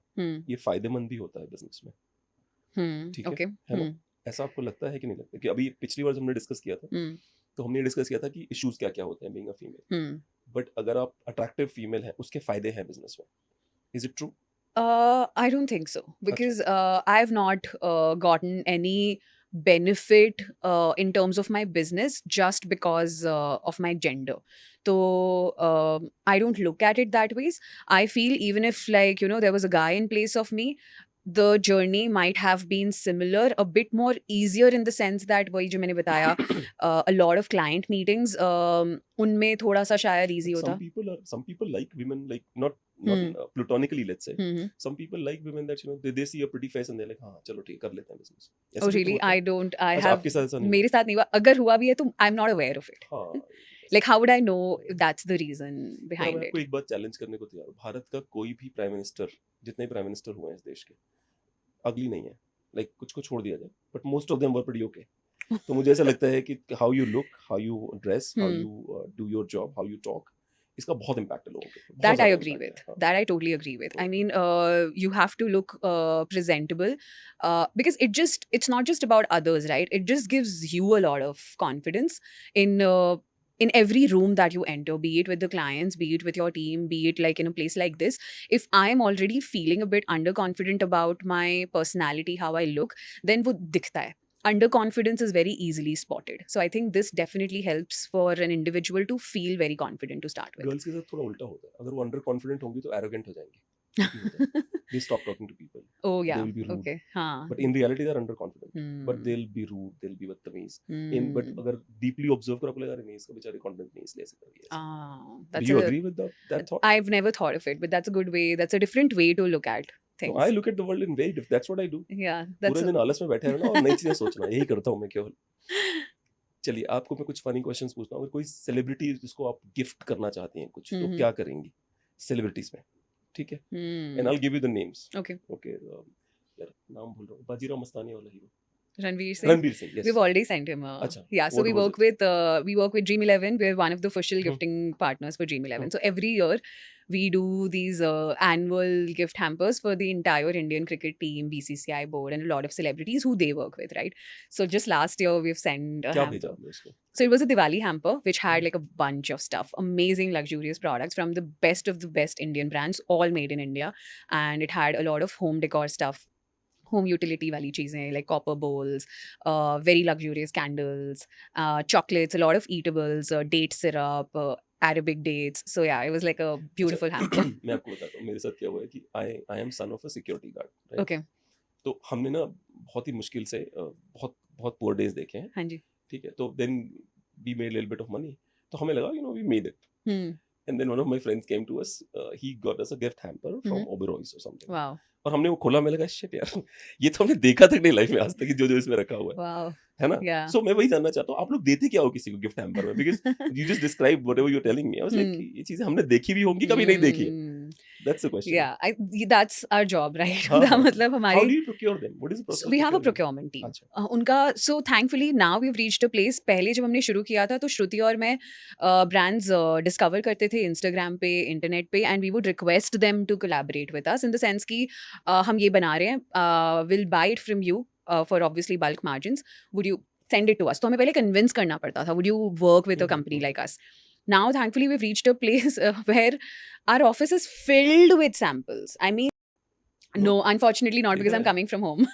ये फायदेमंद भी होता है बिजनेस में, ठीक Okay. है ना? ऐसा आपको लगता है कि नहीं लगता? कि अभी पिछली बार जब हमने डिस्कस किया था तो हमने डिस्कस किया था कि इश्यूज क्या क्या होते हैं बीइंग अ फीमेल, बट अगर आप अट्रैक्टिव फीमेल हैं उसके फायदे हैं बिजनेस में, is it true? I don't think so, because I've not gotten any benefit in terms of my business just because of my gender. So I don't look at it that ways. I feel even if, like, there was a guy in place of me, the journey might have been similar, a bit more easier in the sense that वही जो मैंने बताया, a lot of client meetings, उनमें थोड़ा सा शायद easy होता. Some people like women, like not platonically, let's say. Some people like women that they see a pretty face and they're like हाँ चलो ठीक कर लेते हैं business. Oh really? I don't. I अच्छा, have. आपके साथ ऐसा नहीं मेरे साथ नहीं हुआ. अगर हुआ भी है तो I'm not aware of it. हुआ? हाँ. Like, how would I know if that's the reason मैं behind आपको it? एक बात चैलेंज करने को तैयार हूँ. भारत का कोई भी प्राइम मिनिस्टर, जितने प्राइम मिनिस्टर हुए हैं इस देश के, अगली नहीं है. लाइक कुछ को छोड़ दिया जाए, but most of them were pretty okay. तो मुझे ऐसा लगता है कि how you look, how you dress, how you do your job, how you talk, इसका बहुत इम्पैक्ट है लोगों पे. बहुत That I ज़्यादा agree impact with. है. हाँ. That I totally agree with. I mean, you have to look presentable, because it's not just about others, right? It just gives you a lot of confidence in every room that you enter, be it with the clients, be it with your team, be it like in a place like this. If I'm already feeling a bit underconfident about my personality, how I look, then वो दिखता है. Underconfidence is very easily spotted. So I think this definitely helps for an individual to feel very confident to start with. Girls के साथ थोड़ा उल्टा होता है. अगर वो अंडर कॉन्फिडेंट होंगी तो एरोगेंट हो जाएंगी. They stop talking to people. Oh They yeah. will be rude. Okay. हाँ. But in reality they're underconfident. But Hmm. they'll be rude, they'll be बदतमीज. But Hmm. अगर deeply observe करो, आपको लगेगा अरे नहीं इसका बेचारे confident नहीं, इसलिए ऐसे कर रही है. Do That's you a. agree with that thought? I've never thought of it, but that's a good way. That's a different way to look at No, things. I look at the world in very different. That's what I do. Yeah, that's पूरे दिन आलस में बैठे रहना और नई चीजें सोचना, यही करता हूँ मैं केवल. चलिए आपको मैं कुछ फनी क्वेश्चंस पूछता हूँ. अगर कोई सेलिब्रिटी जिसको आप गिफ्ट करना चाहती हैं कुछ, तो क्या करेंगी सेलिब्रिटीज में? ठीक है. And I will give you the names. Okay. Okay. यार नाम भूल रहा हूँ. बाजीराव मस्तानी वाला hero. Ranveer Singh. Ranveer Singh. Yes. We've already sent him. Acha. Yeah, so What we was work with Dream11. We're one of the official Hmm. gifting partners for Dream11. So every year we do these annual gift hampers for the entire Indian cricket team, BCCI board, and a lot of celebrities who they work with, right? So just last year we've sent a क्या भेजा hamper. आपने उसको? So it was a Diwali hamper which had like a bunch of stuff, amazing luxurious products from the best of the best Indian brands, all made in India, and it had a lot of home decor stuff. Home utility वाली चीजें like copper bowls, very luxurious candles, chocolates, a lot of eatables, date syrup, Arabic dates. So yeah, it was like a beautiful hamper. मैं आपको बताता हूँ मेरे साथ क्या हुआ है कि I am son of a security guard. Right? Okay. तो हमने ना बहुत ही मुश्किल से बहुत बहुत poor days देखे हैं. हाँ जी. ठीक है. तो then we made a little bit of money. तो हमें लगा we made it. And then one of my friends came to us. He got us a gift hamper from Oberoi's or something. Wow. और हमने वो खोला, में लगा shit यार ये तो हमने देखा तक नहीं लाइफ में आज तक कि जो जो इसमें रखा हुआ है. Wow. है ना? Yeah. सो मैं वही जानना चाहता हूँ आप लोग देते क्या हो किसी को गिफ्ट हैम्पर में? Because you just describe whatever you are telling me. I was like ये चीजें हमने देखी भी होंगी, कभी नहीं देखी है. That's the question. Yeah, that's our job, right? हाँ, हाँ, मतलब How हमारी do you procure them? What is the process So of we have a procurement? procurement team. अच्छा, उनका so thankfully now we've reached a place. पहले जब हमने शुरू किया था तो श्रुति और मैं brands discover करते थे Instagram पे, internet पे, and we would request them to collaborate with us in the sense कि हम ये बना रहे हैं, we'll buy it from you for obviously bulk margins. Would you send it to us? तो हमें पहले convince करना पड़ता था. Would you work with a company like us? Now thankfully we've reached a place where our office is filled with samples. I mean, no, unfortunately not देख because रहा I'm है, coming from home.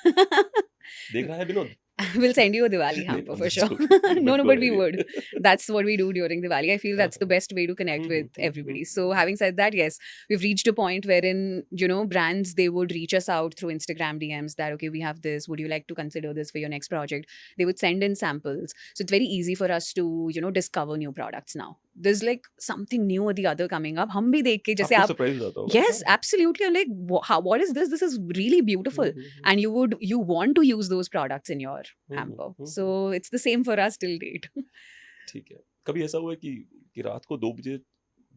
देख रहा है Vinod? We'll send you a Diwali नहीं, hamper I'm for just sure. joking, No, but no, go but we ahead. would. That's what we do during Diwali. I feel हाँ, that's the हाँ, best way to connect with everybody. So, hmm. having said that, yes, we've reached a point wherein, you know, brands, they would reach us out through Instagram DMs that, okay, we have this. Would you like to consider this for your next project? They would send in samples. So, it's very easy for us to, you know, discover new products now. There's like something new or the other coming up. हम भी देख के जैसे आपको आप surprise हो जाता होगा, Yes, हाँ, absolutely. I'm like, how, what is this? This is really beautiful. And you want to use those products in your hamper. So it's the same for us till date. ठीक है। कभी ऐसा हुआ है कि रात को 2 बजे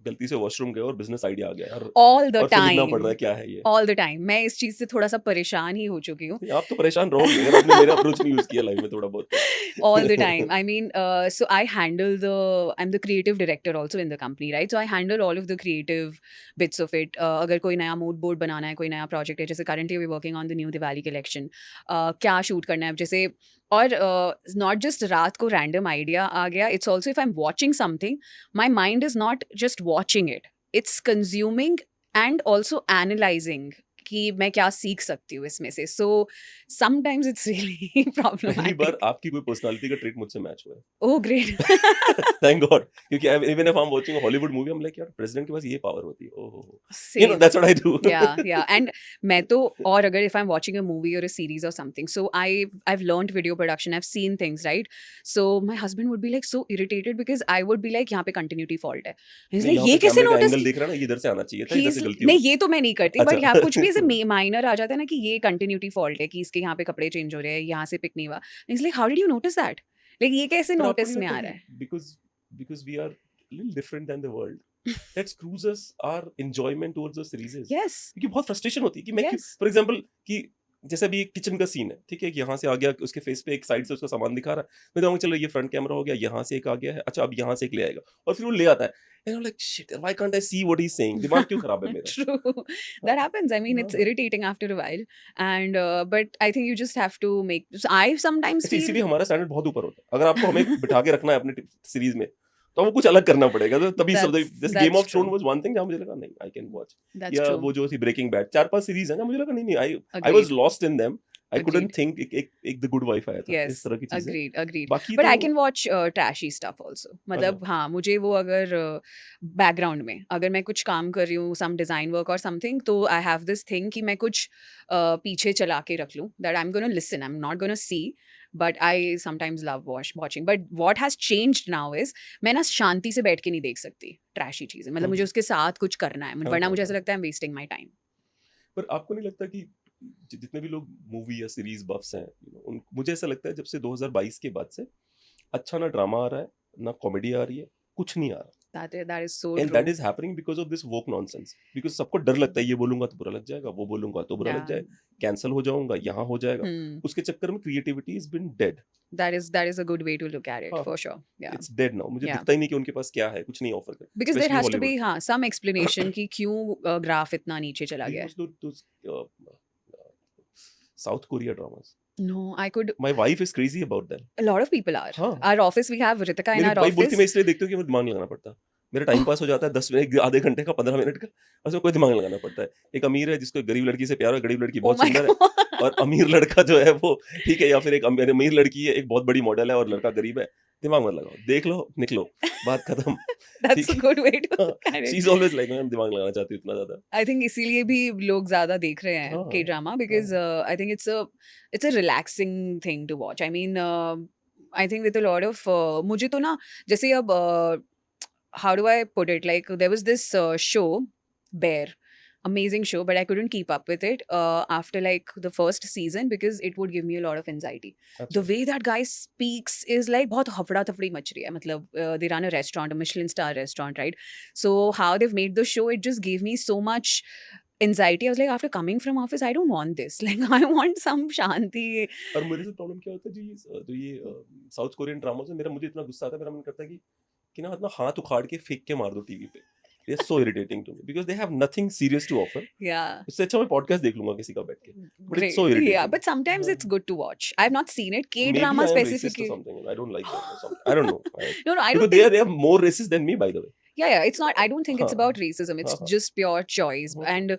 गलती से वॉशरूम गए और बिजनेस आइडिया आ गया All the और फिर लिखना पड़ रहा है time. क्या है ये? All the time. मैं इस चीज़ से थोड़ा सा परेशान ही हो चुकी हूँ. नहीं, आप तो परेशान रहोगे अगर आपने मेरा अप्रोच नहीं यूज किया लाइफ में थोड़ा बहुत तो। All the time. I mean, so I'm the creative director also in the company, right? So I handle all of the creative bits of it. अगर कोई नया mood board बनाना है, कोई नया project है, जैसे currently we're working on the new Diwali collection. क्या shoot करना है, जैसे और not just रात को random idea आ गया. It's also if I'm watching something, my mind is not just watching it. It's consuming and also analyzing कि मैं क्या सीख सकती हूँ इसमें से. So sometimes it's really पहली बार problematic. आपकी कोई पर्सनालिटी का ट्रेट मुझसे मैच हुआ है। Oh, great. थैंक गॉड क्योंकि even if I am watching a Hollywood movie I am like यार प्रेसिडेंट के पास ये पावर होती है। Oh you know Same. That's what I do. Yeah. And मैं तो और अगर if I'm watching a movie or a series or something, so I've learned video production, I've seen things, right? So my husband would be like so irritated because I would be like यहाँ पे continuity fault है. He's नहीं like यहाँ ये पे कैसे कैमरे का notice एंगल की? देख रहा है ना ये इधर से आना चाहिए था इधर He's से गलती नहीं हो ये तो मैं नहीं करती अच्छा बट यहाँ कुछ भी ऐसे माइनर आ जाता है ना कि ये कंटिन्यूटी फॉल्ट है कि इसके यहाँ पे कपड़े चेंज हो रहे हैं यहाँ से पिक नहीं हुआ. He's like how did you notice that? Like ये कैसे पर आपको नोटिस नहीं में आ लगता रहा है? कि because we are little different than the world that screws us our enjoyment towards the series Yes. क्योंकि बहुत फ्रस्ट्रेशन होती है कि मैं Yes. फॉर एग्जांपल कि जैसे अभी एक किचन का सीन है ठीक है कि यहाँ से आ गया उसके फेस पे एक साइड से उसका सामान दिखा रहा है मैं कहूँगा चलो ये फ्रंट कैमरा हो गया यहाँ से एक आ गया है अच्छा अब यहाँ से एक ले आएगा और फिर वो ले आता है and I'm like shit why can't I see what he's saying दिमाग क्यों खराब है मेरा True. That happens. I mean, it's हाँ irritating after a while. And but I think you just have to make. So I sometimes अच्छा feel इसीलिए हमारा standard बहुत ऊपर होता है अगर आपको हमें बिठा के रखना है अपने सीरीज में तो वो कुछ अलग करना पड़ेगा तो तभी this game that's of throne true. Was one thing जहाँ मुझे लगा नहीं आई कैन वॉच That's या true. वो जो थी ब्रेकिंग बैड 4-5 सीरीज है ना मुझे लगा नहीं नहीं I was Agreed. Lost in them I couldn't Agreed. Think एक द गुड वाइफ आया था इस Yes. तरह की चीजें Agreed. बाकी But तो I can watch trashy stuff also. अच्छा मतलब हाँ मुझे वो अगर बैकग्राउंड में अगर मैं कुछ काम कर रही हूँ some design work or something तो I have this thing कि मैं कुछ पीछे चला के रख लूँ that I'm gonna listen. I'm not gonna see. But I sometimes love watching. But what has changed now is मैं ना शांति से बैठ के नहीं देख सकती ट्रैशी चीजें मतलब मुझे उसके साथ कुछ करना है वरना मुझे ऐसा लगता है I'm wasting my time. पर आपको नहीं लगता कि जितने भी लोग मूवी या सीरीज बफ्स हैं मुझे ऐसा लगता है जब से 2022 के बाद से अच्छा ना ड्रामा आ रहा है ना कॉमेडी आ रही है कुछ नहीं आ रहा That is so and true. That is happening because of this woke nonsense because सबको डर लगता है ये बोलूंगा तो बुरा लग जाएगा वो बोलूंगा तो बुरा लग Yeah. जाएगा कैंसिल हो जाऊंगा यहाँ हो जाएगा Hmm. उसके चक्कर में creativity is been dead That is a good way to look at it हाँ for sure. Yeah. It's dead now मुझे Yeah. दिखता ही नहीं कि उनके पास क्या है कुछ नहीं ऑफर कर Because there specially has to be Hollywood some explanation कि क्यों ग्राफ इतना नीचे चला गया है. South Korea dramas No, I could. My wife is crazy about that A lot of people are. हाँ Our office, we have Ritika in मेरी our wife बोलती office. मैं इसलिए देखती हूँ कि मुझे दिमाग नहीं लगाना पड़ता मेरा टाइम पास हो जाता है 10 मिनट आधे घंटे का 15 मिनट का उसमें कोई दिमाग नहीं लगाना पड़ता है एक अमीर है जिसको एक गरीब लड़की से प्यार है गरीब लड़की Oh बहुत my सुंदर है god. और अमीर लड़का जो है वो ठीक है या फिर एक अमीर लड़की है एक बहुत बड़ी मॉडल है और लड़का गरीब है दिमाग मत लगाओ देख लो निकलो बात खत्म That's a good way to look at she it. Is always like मैं दिमाग लगाना चाहती हूँ इतना ज्यादा I think इसीलिए भी लोग ज्यादा देख रहे हैं हाँ K drama because I think it's a relaxing thing to watch. I mean, I think with a lot of मुझे तो ना जैसे अब how do I put it? Like there was this show Bear. amazing show, but I couldn't keep up with it after like the first season because it would give me a lot of anxiety. The अच्छा way that guy speaks is like बहुत हफड़ा तफड़ी much रही है. मतलब they run a restaurant, a Michelin star restaurant, right? So how they've made the show, it just gave me so much anxiety. I was like, after coming from office, I don't want this. Like, I want some shanti. और मेरे से problem क्या होता है जी, जो ये south Korean drama से मुझे इतना गुस्सा आता है, मेरा मन करता है कि ना अपना हाथ उखाड़ के फेंक के मार दो टीवी पे. They are so irritating to me because they have nothing serious to offer. Yeah. इससे अच्छा मैं पॉडकास्ट देख लूंगा किसी का बैठ के. But it's Great. So Yeah, irritating. but sometimes हाँ. it's good to watch. I've not seen it. K Maybe drama I am racist or specifically. something. I don't like that or something. I don't know. No, no, I Because don't think. they are more racist than me, by the way. Yeah, it's not. I don't think it's हाँ about racism. It's हाँ हाँ just pure choice. हाँ. And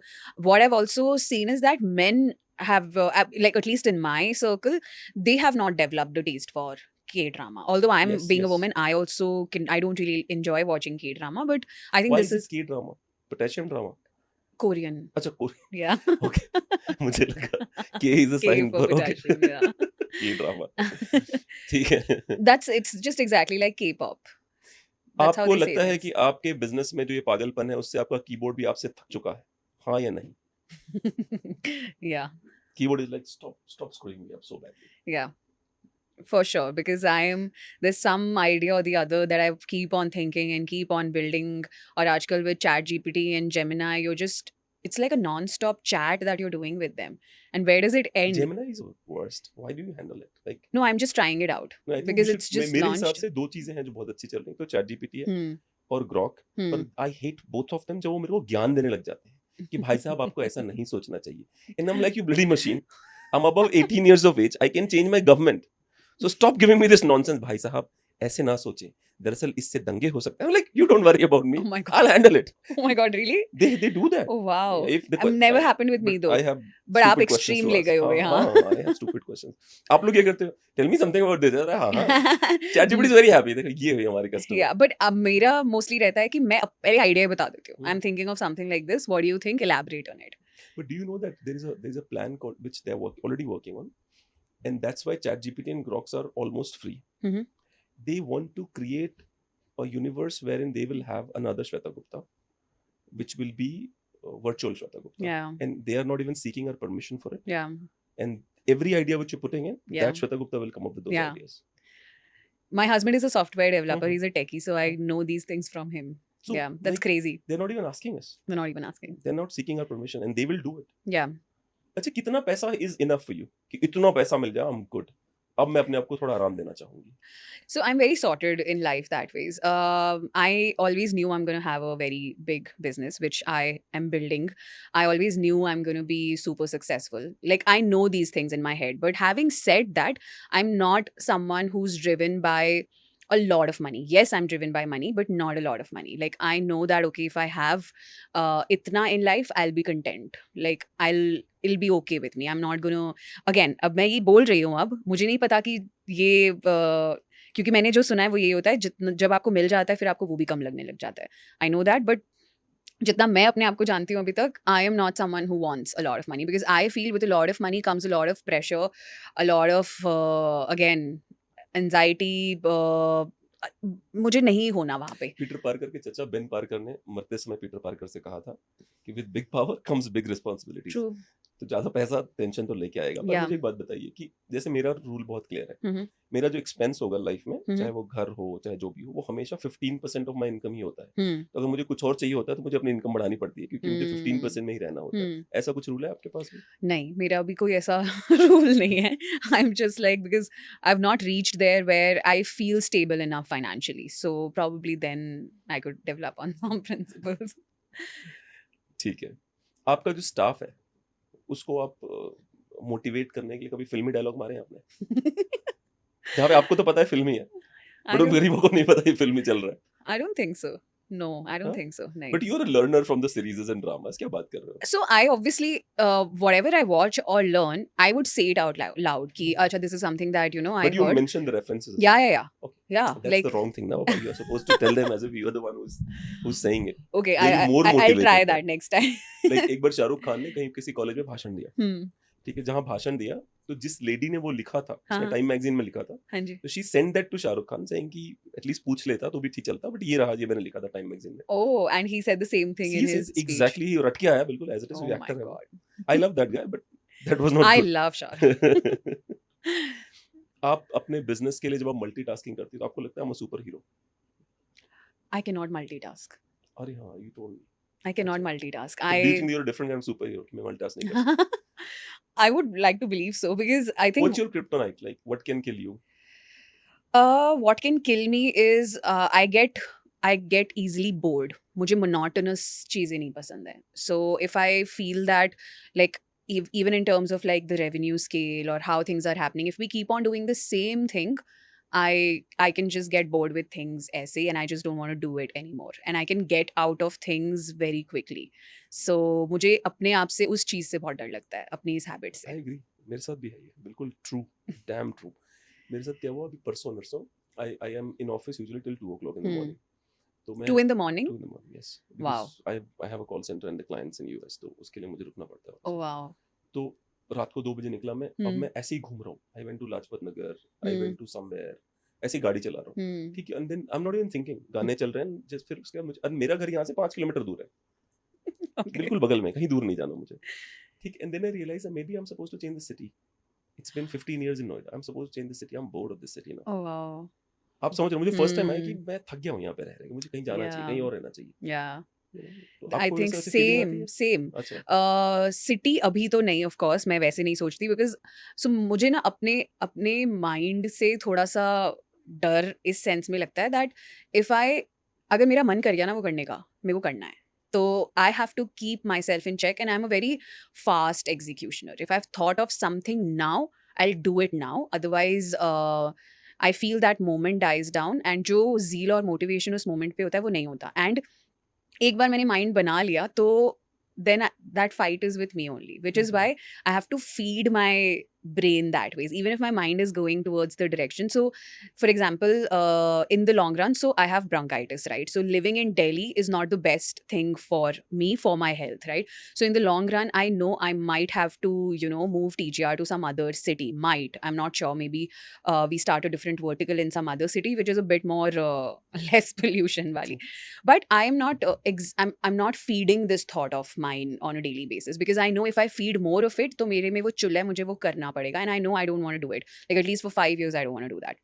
what I've also seen is that men have, like at least in my circle, they have not developed a taste for K drama. Although I'm Yes, being a yes. woman, I also can. I don't really enjoy watching K drama, but I think Why this is is this K drama? Potassium drama. Korean. अच्छा Korean. Yeah. Okay. मुझे लगा K is a K sign for for okay. potassium. Yeah. K drama. ठीक है. It's just exactly like K-pop. That's how आपको they say लगता है things. कि आपके बिजनेस में जो ये पागलपन है उससे आपका कीबोर्ड भी आपसे थक चुका है, हाँ या नहीं? Yeah. Keyboard is like stop screwing me up so badly. Yeah. For sure, because there's some idea or the other that I keep on thinking and keep on building. Or आजकल with ChatGPT and Gemini, it's like a non-stop chat that you're doing with them. And where does it end? Gemini is worst. Why do you handle it? Like No, I'm just trying it out no, I think because you it's should. just मेरे हिसाब launched. से दो चीजें हैं जो बहुत अच्छी चल रही हैं, तो ChatGPT है Hmm. और Grok. पर Hmm. I hate both of them जब वो मेरे को ज्ञान देने लग जाते हैं कि भाई साहब आपको ऐसा नहीं सोचना चाहिए. And I am like you bloody machine. I'm above 18 years of age. I can change my government. So stop giving me this nonsense. भाई साहब ऐसे ना सोचें. दरअसल इससे दंगे हो सकते हैं. I'm like, you don't worry about me. Oh my God. I'll handle it. Oh my God, really? They do that. Oh wow. If the Never happened with me but though. I have But आप stupid questions extreme to ले ask. गए होगे, हाँ हाँ. हाँ I have stupid questions. आप लोग क्या करते हो? Tell me something about this. अरे हाँ हाँ. ChatGPT is very happy. देखो ये हुई हमारे customer. Yeah, but मेरा mostly रहता है कि मैं पहले आइडिया बता देती हूँ. Hmm. I'm thinking of something like this. What do you think? Elaborate on it. But do you know that there is a plan called which they are already working on, and that's why ChatGPT and Groks are almost free. Mhm. They want to create a universe wherein they will have another Shweta Gupta, which will be virtual Shweta Gupta, Yeah, and they are not even seeking our permission for it. yeah, And every idea which you're putting in, Yeah. that Shweta Gupta will come up with those Yeah. ideas. my husband is a software developer. Mhm. He's a techie, so I know these things from him. So Yeah, that's like, crazy. they're not even asking us. They're not even asking. They're not seeking our permission, and they will do it. Yeah. अच्छा कितना पैसा is enough for you? कि इतना पैसा मिल जाए, I'm good. अब मैं अपने आप को थोड़ा आराम देना चाहूंगी. So I'm very sorted in life that ways. I always knew I'm going to have a very big business, which I am building. I always knew I'm going to be super successful. Like I know these things in my head. But having said that, I'm not someone who's driven by a lot of money. Yes, I'm driven by money, but not a lot of money. Like I know that okay, if I have itna in life, I'll be content. Like it'll be okay with me. I'm not gonna again. अब मैं ये बोल रही हूँ अब मुझे नहीं पता कि ये क्योंकि मैंने जो सुना है वो ये होता है जितना जब आपको मिल जाता है फिर आपको वो भी कम लगने लग जाता है. I know that, but जितना मैं अपने आप को जानती हूँ अभी तक आई am not someone who wants a lot of money because I feel with a lot of money comes a lot of pressure a lot of again anxiety मुझे नहीं होना वहाँ पे. पीटर पार्कर के चचा बेन पार्कर ने मरते समय पीटर पार्कर से कहा था कि with big power comes big responsibilities. True. तो ज्यादा पैसा टेंशन तो लेके आएगा. पर Yeah. मुझे एक बात बताइए कि जैसे मेरा रूल बहुत क्लियर है. हम्म मेरा जो एक्सपेंस होगा लाइफ में, हम्म. चाहे वो घर हो चाहे जो भी हो, वो हमेशा 15% ऑफ माई इनकम ही होता है. हम्म तो अगर मुझे कुछ और चाहिए होता है तो मुझे अपनी इनकम बढ़ानी पड़ती है क्योंकि मुझे 15% में ही रहना होता है. हम्म. ऐसा कुछ रूल है आपके पास भी? नहीं मेरा अभी कोई ऐसा रूल नहीं है. I am just like because I have not reached there where I feel stable enough financially so probably then I could develop on some principles. ठीक है. आपका जो स्टाफ है उसको आप मोटिवेट करने के लिए कभी फिल्मी डायलॉग मारे हैं आपने? जहाँ पे आपको तो पता है फिल्मी है, I बट उन don't, गरीबों को नहीं पता ये फिल्मी चल रहा है. I don't think so. No, I don't हाँ? think so. नहीं. But you are a learner from the series and dramas. क्या बात कर रहे हो? So I obviously, whatever I watch or learn, I would say it out loud. Ki, acha, this is something that I But you heard. mentioned the references. Yeah. Okay. Yeah, That's like the wrong thing now. You are supposed to tell them as if you are the one who's saying it. okay, They'll be more I'll motivated try then. that next time. Like एक बार शाहरुख खान ने कहीं किसी college में भाषण दिया. Hmm. ठीक है, जहाँ भाषण दिया तो जिस लेडी ने वो लिखा था, उसने हाँ. टाइम मैगजीन में लिखा था, हाँ जी. तो she send that to Shahrukh Khan saying कि एटलीस्ट पूछ लेता तो भी ठीक चलता, बट ये रहा, ये मैंने लिखा था टाइम मैगजीन में। Oh, and he said the same thing in सी his सेज speech. एग्जैक्टली, ही रट के आया बिल्कुल एज इट इज, Oh वो my एक्टर है वो। God. I love that guy, but that was not I good. love Shah. आप अपने बिजनेस के लिए जब आप मल्टीटास्किंग करती हो तो आपको लगता है हम super hero? I cannot multitask. अरे हाँ, you told me. I cannot अच्छा, multitask. तो do you think you're a different kind of superhero कि मैं मल्टीटास्क नहीं कर सकता? I would like to believe so because I think What's your kryptonite? Like what can kill you? what can kill me is I get easily bored. मुझे monotonous चीजें नहीं पसंद है. So if I feel that like even in terms of like the revenue scale or how things are happening, if we keep on doing the same thing, I can just get bored with things ऐसे and I just don't want to do it anymore. And I can get out of things very quickly. So मुझे अपने आप से उस चीज से बहुत डर लगता है, अपनी इस हैबिट आई से. एग्री, मेरे साथ भी है ये, बिल्कुल ट्रू, डैम ट्रू। मेरे साथ क्या हुआ अभी परसों नरसों, I am in office usually till 2 o'clock in the Hmm. Morning. तो मैं 2 in the morning? 2 in the morning, yes, Wow. Because I have a call centre and the clients in US, तो उसके लिए मुझे रुकना पड़ता है Oh वहाँ wow. से। तो रात को 2 बजे निकला मैं, अब Hmm. मैं ऐसे ही घूम रहा हूँ। I went to Lajpat Nagar, I Hmm. Went to somewhere, ऐसे ही गाड़ी चला रहा हूँ। Hmm. ठीक है, and then I am not even thinking, गाने चल रहे हैं, जस्ट फिर उसके बाद मुझे, और मेरा घर यहाँ से 5 किलोमीटर दूर है, Okay. बिल्कुल बगल में, कहीं दूर नहीं जाना मुझे। ठीक, and then I realise maybe I am supposed to change the city. It's been 15 years in Noida. I'm supposed to change the city. I'm bored of this city now. Oh wow. आप समझ रहे हो, मुझे first time आया कि Hmm. मैं थक गया हूँ यहाँ पे रह रहे, मुझे कहीं जाना चाहिए, Yeah. कहीं और रहना चाहिए। Yeah. तो I आपको think वैसे ऐसी फीलिंग आती same. है? अच्छा, सिटी अभी तो नहीं ऑफ कोर्स, मैं वैसे नहीं सोचती बिकॉज सो मुझे ना अपने अपने माइंड से थोड़ा सा डर इस सेंस में लगता है दैट इफ आई अगर मेरा मन कर गया ना वो करने का, मेरे को करना है, तो I have to keep myself in check and I am a very fast executioner. If I have thought of something now I do it now, otherwise I feel that moment dies down and जो zeal और motivation उस moment पे होता है वो नहीं होता. And एक बार मैंने माइंड बना लिया तो then that fight is with me only, which is why I have to feed my brain that ways, even if my mind is going towards the direction. So for example, in the long run, so I have bronchitis, right? So living in Delhi is not the best thing for me, for my health, right? So in the long run, I know I might have to, move TGR to some other city. I'm not sure, maybe we start a different vertical in some other city which is a bit more less pollution wali. But I am not I'm not feeding this thought of mine on a daily basis, because I know if I feed more of it तो मेरे में वो चुल है, मुझे वो करना पड़ेगा, and I know I don't want to do it, like at least for 5 years I don't want to do that.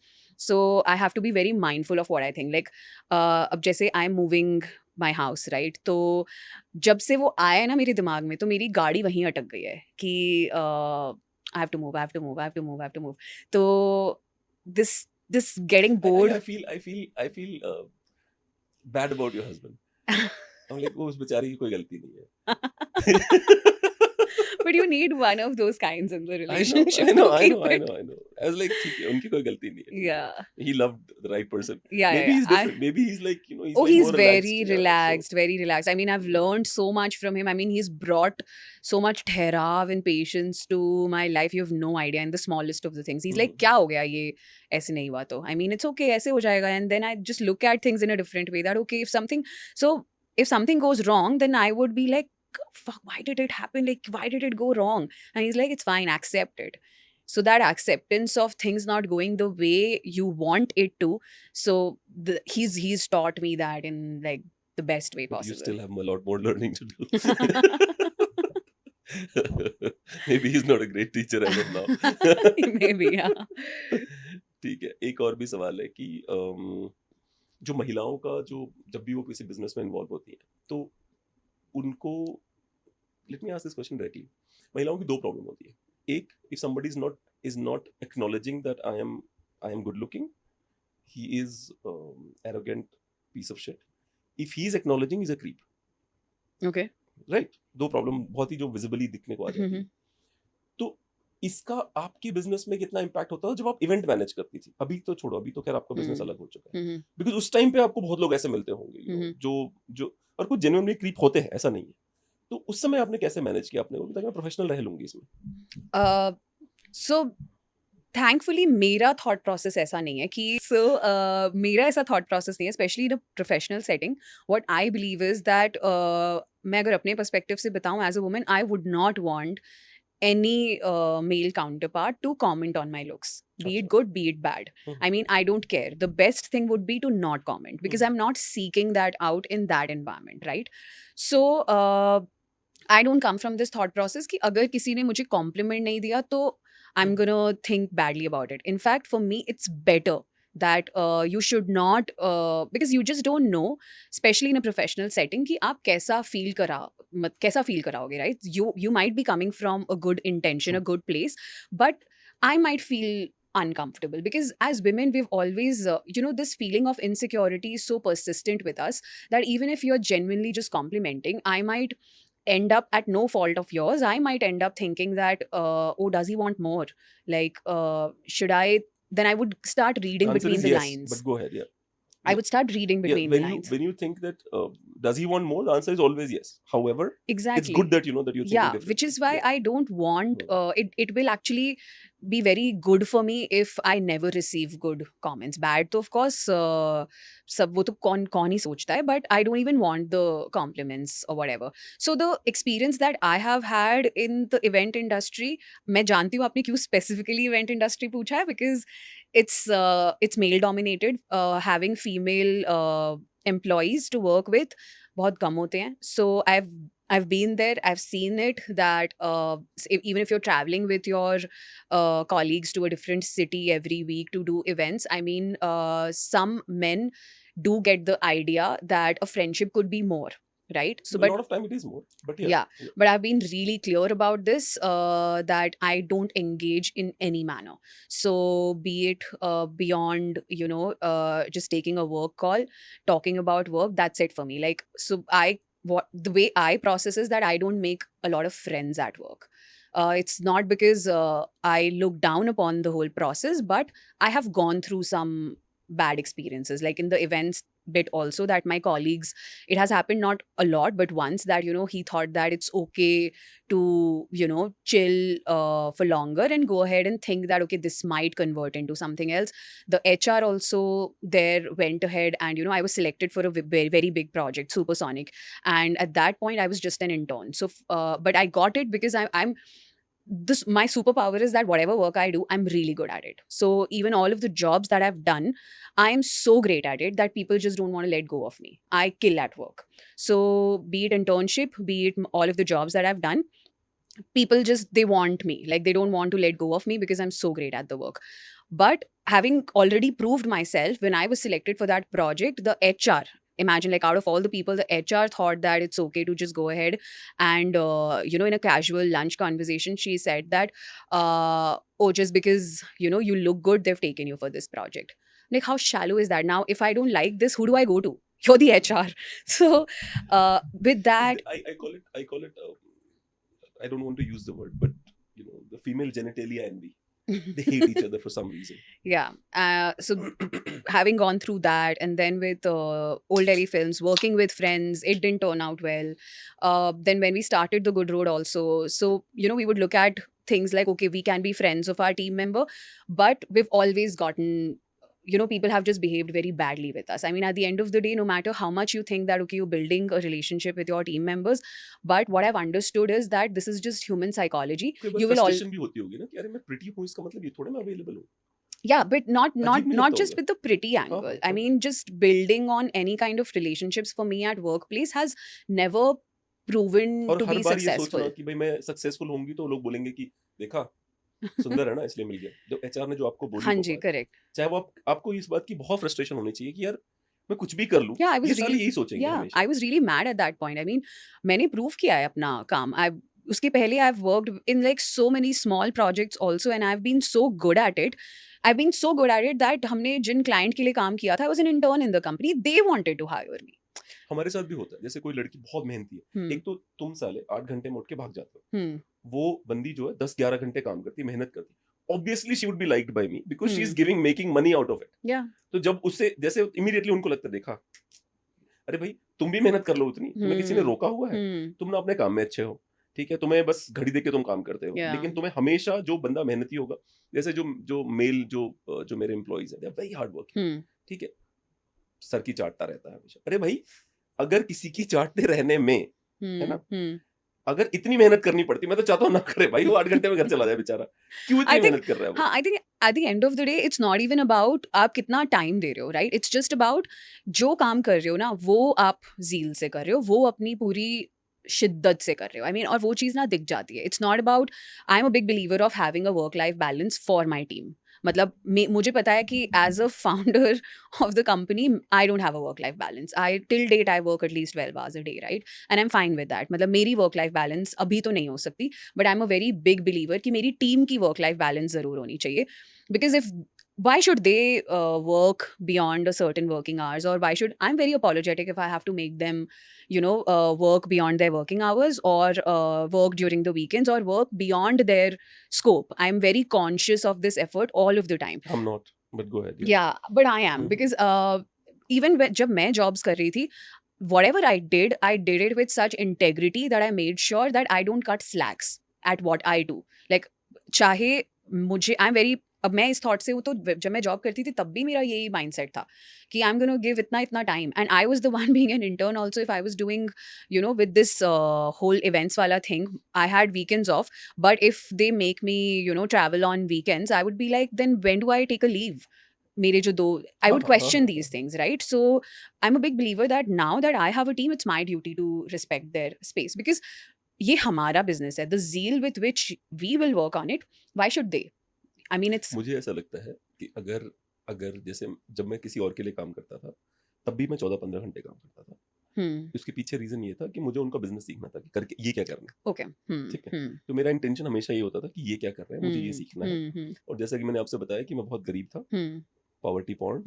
So I have to be very mindful of what I think. Like अब जैसे I am moving my house, right? तो जब से वो आया ना मेरे दिमाग में, तो मेरी गाड़ी वहीं अटक गई है कि I have to move, I have to move, I have to move, I have to move. तो this getting bored. I feel bad about your husband. I'm like, वो उस बेचारी की कोई गलती नहीं है। But you need one of those kinds in the I know, relationship I know, to I keep know, I it. know, I know. I was like, ठीक है, उनकी कोई गलती नहीं है, ठीक है। Yeah. He loved the right person. Yeah, Maybe yeah, he's yeah. different. Maybe he's like, he's Oh, like he's more very relaxed. Yeah, so relaxed, very relaxed. I mean, I've learned so much from him. I mean, he's brought so much ठहराव and patience to my life. You have no idea, in the smallest of the things. He's like, क्या हो गया ये ऐसे नहीं हुआ तो? I mean, it's okay, ऐसे हो जाएगा. And then I just look at things in a different way. That okay, if something goes wrong, then I would be like, fuck, why did it happen? Like, why did it go wrong? And he's like, it's fine, accept it. So that acceptance of things not going the way you want it to, so he's taught me that in like the best way but you possible. still have a lot more learning to do. Maybe he's not a great teacher as of now. Maybe, yeah. ठीक है, एक और भी सवाल है कि जो महिलाओं का जो जब भी वो किसी बिजनेस में इन्वॉल्व होती हैं, तो उनको, let me ask this question directly, महिलाओं की 2 प्रॉब्लम होती है। एक, if somebody is not acknowledging that I am good looking, he is arrogant piece of shit. If he is acknowledging, is a creep, Okay. Right? 2 problem बहुत ही जो visibly दिखने को आ जाती है। Mhm. तो इसका आपके बिजनेस में कितना इम्पैक्ट होता है जब आप इवेंट मैनेज करती थी? अभी तो छोड़ो, अभी तो खैर आपका बिजनेस अलग हो चुका है, Mhm. बिकॉज उस टाइम पे आपको बहुत लोग ऐसे मिलते होंगे, जो और कुछ जेन्युइनली क्रीप होते हैं, ऐसा नहीं है। तो उस समय आपने कैसे मैनेज किया अपने को, कि मैं प्रोफेशनल रह लूंगी इसमें? So thankfully मेरा thought process ऐसा नहीं है कि मेरा ऐसा thought process नहीं है, especially in a professional setting. What I believe is that मैं अगर अपने perspective से बताऊं, as a woman I would not want any male counterpart to comment on my looks, be it अच्छा good, be it bad. Hmm, I mean, I don't care. The best thing would be to not comment because hmm, I'm not seeking that out in that environment, right? So I don't come from this thought process कि अगर किसी ने मुझे compliment नहीं दिया तो I'm hmm, gonna think badly about it. In fact, for me, it's better that you should not because you just don't know, especially in a professional setting, कि आप कैसा feel कराओगे, right? You might be coming from a good intention, true. a good place, but I might feel uncomfortable because as women we've always this feeling of insecurity is so persistent with us that even if you're genuinely just complimenting, I might end up at no fault of yours. I might end up thinking that, oh, does he want more? Like, should I? Then I would start The reading answer between is the yes, but lines. go ahead. Yeah, I yeah, would start reading yeah. between the When you lines. when you think that does he want more, the answer is always yes. However, it's good Exactly. that you know that you're thinking Yeah, which differently. is why Yeah. I don't want Hmm. it will actually be very good for me if I never receive good comments. Bad तो of course सब वो तो कौन ही सोचता है, but I don't even want the compliments or whatever. So the experience that I have had in the event industry, मैं जानती हूँ आपने क्यों specifically event industry पूछा है, because it's male dominated. Having female employees to work with बहुत कम होते हैं. So I've been there. I've seen it that even if you're traveling with your colleagues to a different city every week to do events, I mean, some men do get the idea that a friendship could be more, right? So, A but lot of time it is more, but yeah, yeah, yeah. but I've been really clear about this that I don't engage in any manner. So, be it beyond, just taking a work call, talking about work, that's it for me. Like, so what the way I process is that I don't make a lot of friends at work. It's not because I look down upon the whole process, but I have gone through some bad experiences, like in the events bit also, that my colleagues, it has happened not a lot but once, that he thought that it's okay to chill for longer and go ahead and think that okay, this might convert into something else. The HR also there went ahead and I was selected for a very, very big project, Supersonic, and at that point I was just an intern. So but I got it because I'm this my superpower is that whatever work I do, I'm really good at it. So even all of the jobs that I've done, I am so great at it that people just don't want to let go of me. I kill at work. So be it internship, be it all of the jobs that I've done, people just they want me. Like they don't want to let go of me because I'm so great at the work. But having already proved myself, when I was selected for that project, the HR, imagine, like out of all the people, the HR thought that it's okay to just go ahead and in a casual lunch conversation, she said that oh, just because you look good, they've taken you for this project. Like, how shallow is that? Now if I don't like this, who do I go to? You're the HR. So with that, I call it. I don't want to use the word, but the female genitalia envy. They hate each other for some reason. yeah. So having gone through that, and then with old Delhi films, working with friends, it didn't turn out well. Then when we started the Good Road also, so we would look at things like, okay, we can be friends of our team member, but we've always gotten, people have just behaved very badly with us. I mean, at the end of the day, no matter how much you think that okay, you're building a relationship with your team members, but what I've understood is that this is just human psychology. कोई बार You will all frustration भी होती होगी ना कि अरे मैं pretty हूँ इसका मतलब ये थोड़ा मैं अवेलेबल हूँ. Yeah, but not not अजीब नहीं not लगता just होगा. with the pretty हाँ angle. हाँ I हाँ. mean, just building on any kind of relationships for me at workplace has never proven और to हर be बार ये सोचना successful. कि भाई मैं सक्सेसफुल होंगी तो लोग बोलेंगे कि देखा सुंदर है ना इसलिए मिल गया. जो एचआर ने जो आपको बोली हाँ वो जी, बात, correct. चाहे वो आपको इस बात की बहुत फ्रस्ट्रेशन होनी चाहिए कि यार मैं कुछ भी कर लूँ, Yeah, ये साले यही सोचेंगे हमेशा. I was really mad at that point. I mean, मैंने prove किया है अपना काम. उसके पहले I've worked in like so many small projects also, and I've been so good at it. I've been so good at it that हमने जिन client के लिए काम किया था, I was an intern in the company. They wanted to hire me. हमारे साथ भी होता है. जैसे कोई लड़की बहुत मेहनती है, Hmm. एक तो तुम साले 8 घंटे में उठ के भाग जाते हो, Hmm. वो बंदी जो है 10-11 घंटे काम करती है, मेहनत करती है. Obviously she would be liked by me because she is giving making money out of it. Yeah. तो जब उससे जैसे इमीडिएटली उनको लगता है देखा अरे भाई तुम भी मेहनत कर लो उतनी, तुम्हें किसी ने Hmm. रोका हुआ है, Hmm. तुम ना अपने काम में अच्छे हो, ठीक है, तुम्हें बस घड़ी देके तुम काम करते हो, Yeah. लेकिन तुम्हें हमेशा जो बंदा मेहनती होगा, जैसे जो जो मेल जो मेरे एम्प्लॉइज हैं, they are very hard working, Hmm. ठीक है, सर की चाटता रहता है हमेशा. अरे भाई अगर किसी की चाटते रहने में, है Hmm. ना, Hmm. अगर इतनी मेहनत करनी पड़ती, मैं तो चाहता हूँ ना करे भाई, वो 8 घंटे में घर चला जाए बेचारा। क्यों I इतनी think, मेहनत कर रहा है वो? हाँ, I think at the end of the day, it's not even about आप कितना टाइम दे रहे हो, right? It's just about जो काम कर रहे हो ना, वो आप ज़ील से कर रहे हो, वो अपनी पूरी शिद्दत से कर रहे हो। I mean, और वो चीज़ ना दिख जाती है। It's not about, I'm a big believer of having a work-life balance for my team. मतलब मुझे पता है कि as a founder of the company, I don't have a work-life balance. Till date, I work at least 12 hours a day, right? And I'm fine with that. मतलब मेरी work-life balance अभी तो नहीं हो सकती, but I am a very big believer कि मेरी team की वर्क लाइफ बैलेंस ज़रूर होनी चाहिए, because if why should they work beyond a certain working hours, or why should, I'm very apologetic if I have to make them, work beyond their working hours, or work during the weekends, or work beyond their scope. I'm very conscious of this effort all of the time. I'm not, but go ahead. Yeah, but I am, Mhm. because even जब मैं jobs कर रही थी, whatever I did it with such integrity that I made sure that I don't cut slacks at what I do. Like, चाहे मुझे, I'm very, अब मैं इस थॉट से हूँ, तो जब मैं जॉब करती थी तब भी मेरा यही माइंडसेट था कि आई एम गोना गिव इतना इतना time, and I was the one being an intern also, if I was doing with this whole events वाला thing, I had weekends off, but if they make me travel on weekends, I would be like, then when do I take a leave? मेरे जो दो, I हाँ, would हाँ, हाँ, question हाँ, these हाँ। things, right? So I'm a big believer that now that I have a team, it's my duty to respect their space, because ये हमारा business है. The zeal with which we will work on it, why should they? I mean, it's मुझे ऐसा लगता है कि अगर अगर जैसे जब मैं किसी और के लिए काम करता था, तब भी मैं 14-15 घंटे काम करता था। उसके पीछे रीज़न ये था कि मुझे उनका बिज़नेस सीखना था कि करके ये क्या करना है, okay. ठीक है? तो मेरा इंटेंशन हमेशा ये होता था कि ये क्या कर रहे हैं, मुझे ये सीखना है। और जैसा कि मैंने आपसे बताया कि मैं बहुत गरीब था, पॉवर्टी पॉर्न,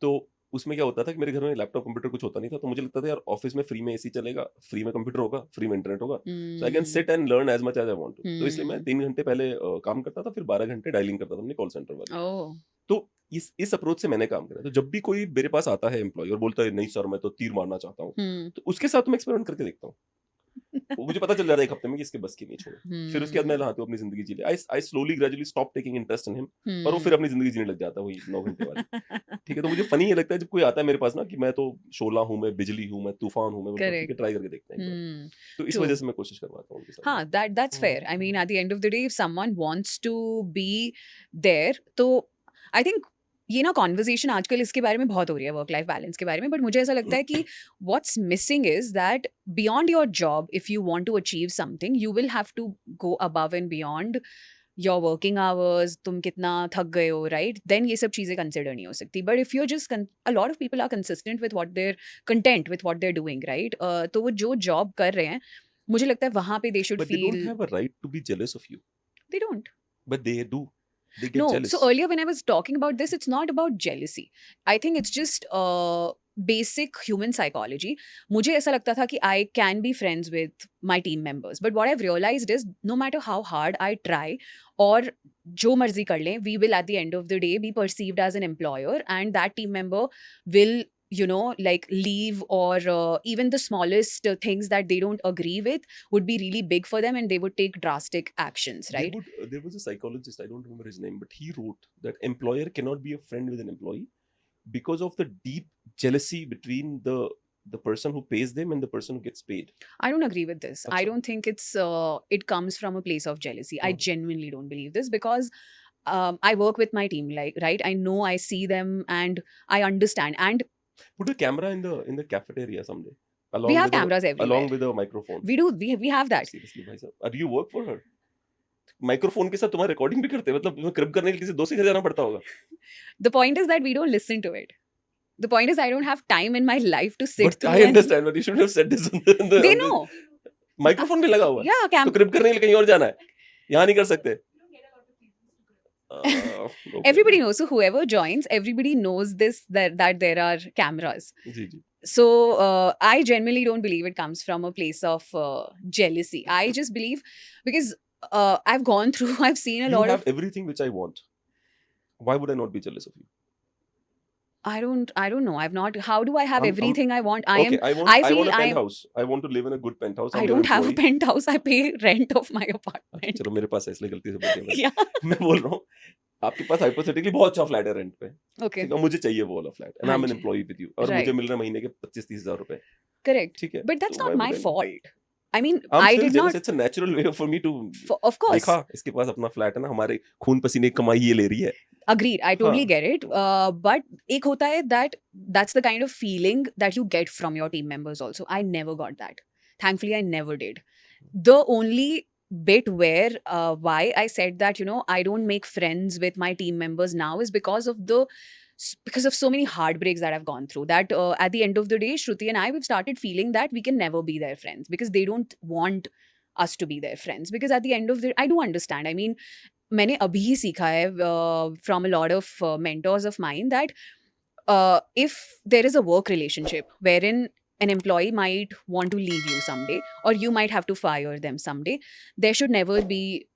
तो उसमें क्या होता था कि मेरे घर में लैपटॉप कंप्यूटर कुछ होता नहीं था, तो मुझे लगता था यार ऑफिस में फ्री में एसी चलेगा, फ्री में कंप्यूटर होगा, फ्री में इंटरनेट होगा, so I can sit and learn as much as I want to. तो इसलिए मैं 3 घंटे पहले काम करता था, फिर 12 घंटे डायलिंग करता था अपने कॉल सेंटर वाले। Oh. तो इस अप्रोच से मैंने काम करा। तो जब भी कोई मेरे पास आता है एम्प्लॉय और बोलता है नहीं सर मैं तो तीर मारना चाहता हूँ, तो उसके साथ मैं एक्सपेरिमेंट करके देखता हूँ। वो मुझे पता चल जाता है 1 हफ्ते में कि इसके बस की नहीं छोड़ो। फिर उसके बाद मैं हाँ, तो अपनी ज़िंदगी जी ले। I slowly gradually stop taking interest in him, और वो फिर अपनी ज़िंदगी जीने लग जाता है वही 9 घंटे वाली। ठीक है, तो मुझे फनी ये लगता है जब कोई आता है मेरे पास ना कि मैं तो शोला हूँ, मैं बिजली हूँ, मैं तूफान हूँ, मैं बोलता हूँ ठीक है Correct. ट्राई करके देखते हैं एक बार। तो इस True. वजह से मैं कोशिश करवाता हूँ उनके साथ। हाँ, that's fair. I mean, at the end of the day, if someone wants to be there, तो I think ये ना कॉन्वर्जेशन आजकल इसके बारे में बहुत हो रही है, वर्क लाइफ बैलेंस के बारे में, बट मुझे ऐसा लगता है कि what's missing is that beyond your job, if you want to achieve something, you will have to go above and beyond your working hours, तुम कितना थक गए हो, राइट? देन ये सब चीज़ें कंसिडर नहीं हो सकती। But if you just, a lot of people are consistent with what their content with what they're doing, right? तो वो जो जॉब कर रहे हैं, मुझे लगता है वहाँ पे they should but they don't feel, have a right to be jealous of you, they don't. But they do, they get No, jealous. so earlier when I was talking about this, it's not about jealousy. I think it's just basic human psychology. मुझे ऐसा लगता था कि I can be friends with my team members, but what I've realized is no matter how hard I try, और जो मर्जी कर लें, we will at the end of the day be perceived as an employer, and that team member will like leave, or even the smallest things that they don't agree with would be really big for them, and they would take drastic actions, right? There was a psychologist, I don't remember his name, but he wrote that employer cannot be a friend with an employee because of the deep jealousy between the person who pays them and the person who gets paid. I don't agree with this. I Acha. don't think it comes from a place of jealousy. I Hmm. genuinely don't believe this, because I work with my team, like, right? I know, I see them, and I understand. And Put a camera in the cafeteria someday, we have cameras everywhere. along with a microphone. We do. We have that. Seriously, भाई साहब, do you work for her? Microphone के साथ तुम्हारी recording भी करते हैं, मतलब तुम्हें क्रिप करने के लिए किसी दोस्त के घर जाना पड़ता होगा। The point is that we don't listen to it. The point is I don't have time in my life to sit But through. I understand, but you should have said this on the They know. Microphone भी लगा हुआ है, Yeah, तो क्रिप करने के लिए कहीं और जाना है, यहाँ नहीं कर सकते। Okay. Everybody knows. So whoever joins, everybody knows this, that there are cameras. Ji ji. So I genuinely don't believe it comes from a place of jealousy. I just believe, because I've gone through, I've seen a You lot have of. everything which I want. Why would I not be jealous of you? I don't know. I've not. How do I have I'm- everything I want? I Okay, am. I I feel want a I am. penthouse. I want to live in a good penthouse. I I'm your don't have a employee. penthouse. I pay rent of my apartment. चलो मेरे पास है इसलिए गलती से बोल दिया मैंने। Yeah. मैं बोल रहा हूँ आपके पास हाइपोथेटिकली बहुत अच्छा फ्लैट है रेंट पे, Okay. ठीक है, मुझे चाहिए वो वाला flat and I am an हाँ जी। एम्प्लॉई विद यू, और Right. मुझे मिल रहा है महीने के 25-30 हज़ार रुपए, Correct. ठीक है, But that's तो not why my would I not? fault. I mean, I'm I still did jealous. not. It's a natural way for me to Of course, देखा इसके पास अपना फ्लैट है ना, हमारे खून पसीने की कमाई ये ले रही है. agreed. I totally हाँ. get it. But एक होता है that that's the kind of feeling that you get from your team members also. I never got that. Thankfully, I never did. The only bit where why I said that, you know, I don't make friends with my team members now is because of because of so many heartbreaks that I've gone through. That at the end of the day, Shruti and I, we've started feeling that we can never be their friends because they don't want us to be their friends. Because at the end of the, I do understand. I mean, मैंने अभी ही सीखा है from a lot of mentors of mine that if there is a work relationship wherein an employee might want to leave you someday or you might have to fire them someday, there should never be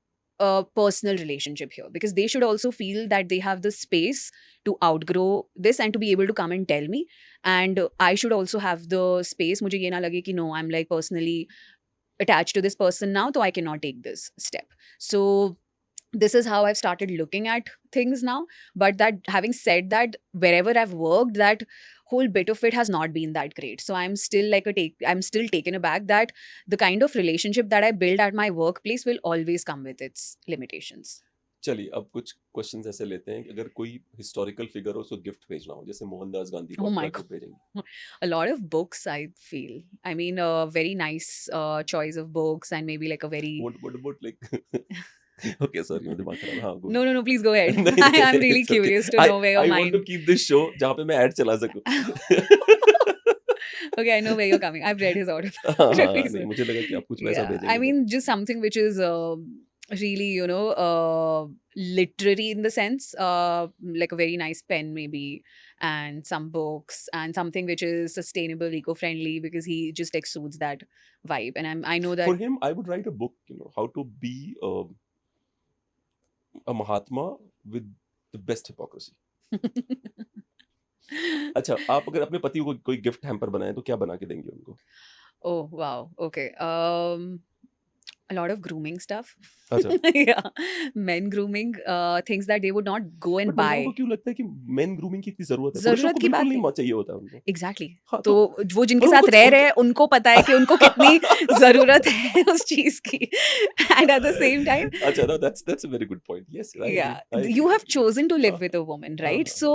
a personal relationship here because they should also feel that they have the space to outgrow this and to be able to come and tell me. And I should also have the space. मुझे ये ना लगे कि no, I'm like personally attached to this person now, so I cannot take this step. So this is how I've started looking at things now. But that having said that, wherever I've worked, that whole bit of it has not been that great. So I'm still I'm still taken aback that the kind of relationship that I build at my workplace will always come with its limitations. चलिए अब कुछ questions ऐसे लेते हैं कि अगर कोई historical figure हो उसको गिफ्ट भेजना हो, जैसे मोहनदास गांधी को Oh आप my क्या गिफ्ट भेजेंगे? A lot of books, I feel. I mean, a very nice choice of books and maybe like a very. What about like okay, sorry, मेरा दिमाग खराब है. हाँ, go No, ahead. no, no, please go ahead. नहीं, I'm really it's okay. curious to know where your I want to mind. keep this show जहाँ पे मैं add चला सकूं. Okay, I know where you're coming. I've read his हाँ, autobiography. नहीं, मुझे लगा कि आप कुछ वैसा Yeah, भेजेंगे I तो. mean, just something which is really, you know, literary in the sense, like a very nice pen, maybe, and some books, and something which is sustainable, eco-friendly, because he just exudes that vibe. And I know For that. him, I would write a book, you know, how to be a Mahatma with the best hypocrisy. अच्छा, आप अगर अपने पति को कोई gift hamper बनाए तो क्या बना के देंगे उनको? Oh, wow. Okay. A lot of grooming stuff. अच्छा. Yeah. Men grooming, things that they would not go and but महिलाओं को buy. क्यों लगता है कि मेन ग्रूमिंग की इतनी जरूरत है? पुरुषों ज़रूरत को की बिल्कुल बात नहीं नहीं। चाहिए होता है उनको. एग्जैक्टली हाँ, तो वो जिनके पर साथ उनको रह उनके रहे हैं उनको पता है कि उनको कितनी जरूरत है उस चीज की and at the same time अच्छा, no, that's a very good point. Yes, I agree. yeah I you agree. have chosen to live हाँ, with a woman हाँ, right हाँ, so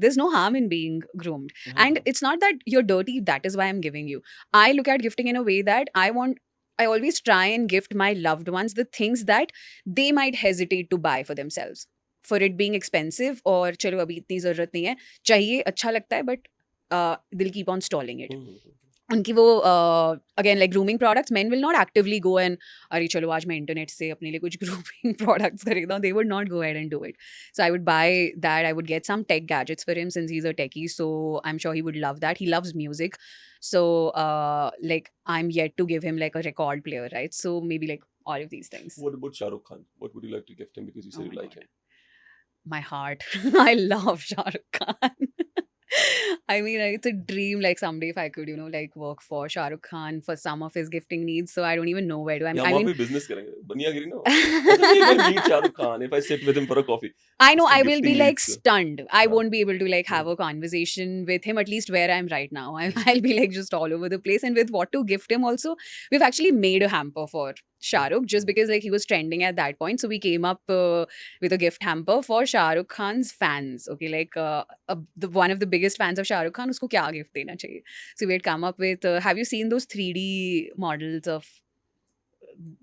there's no harm in being groomed हाँ, and हाँ. it's not that you're dirty that is why I'm giving you I look at gifting in a way that I always try and gift my loved ones the things that they might hesitate to buy for themselves for it being expensive और चलो अभी इतनी जरूरत नहीं है चाहिए अच्छा लगता है but they'll keep on stalling it उनकी वो again like grooming products men will not actively go and अरे चलो आज मैं इंटरनेट से अपने लिए कुछ ग्रूमिंग प्रोडक्ट्स खरीदा हूँ they would not go ahead and do it so I would buy that I would get some tech gadgets for him since he is a techie so I am sure he would love that he loves music so like I'm yet to give him like a record player right so maybe like all of these things What about Shah Rukh Khan? What would you like to gift him because you Oh said you my like God. him? My heart. I love Shah Rukh Khan. I mean, it's a dream. Like someday, if I could, you know, like work for Shah Rukh Khan for some of his gifting needs. So I don't even know where to. या I वहाँ mean, पे business करेंगे बनियागिरी ना. अच्छा, if I meet Shah Rukh Khan, if I sit with him for a coffee, I know उसकी I will be gifting like needs. stunned. I हाँ. won't be able to like have a conversation with him, at least where I'm right now. I'll be like just all over the place. And with what to gift him, also, we've actually made a hamper for Shah Rukh just because like he was trending at that point. So we came up with a gift hamper for Shah Rukh Khan's fans. Okay, like one of the biggest fans of Shah Rukh Khan, usko kya gift dena chahiye? So we'd come up with. Have you seen those 3D models of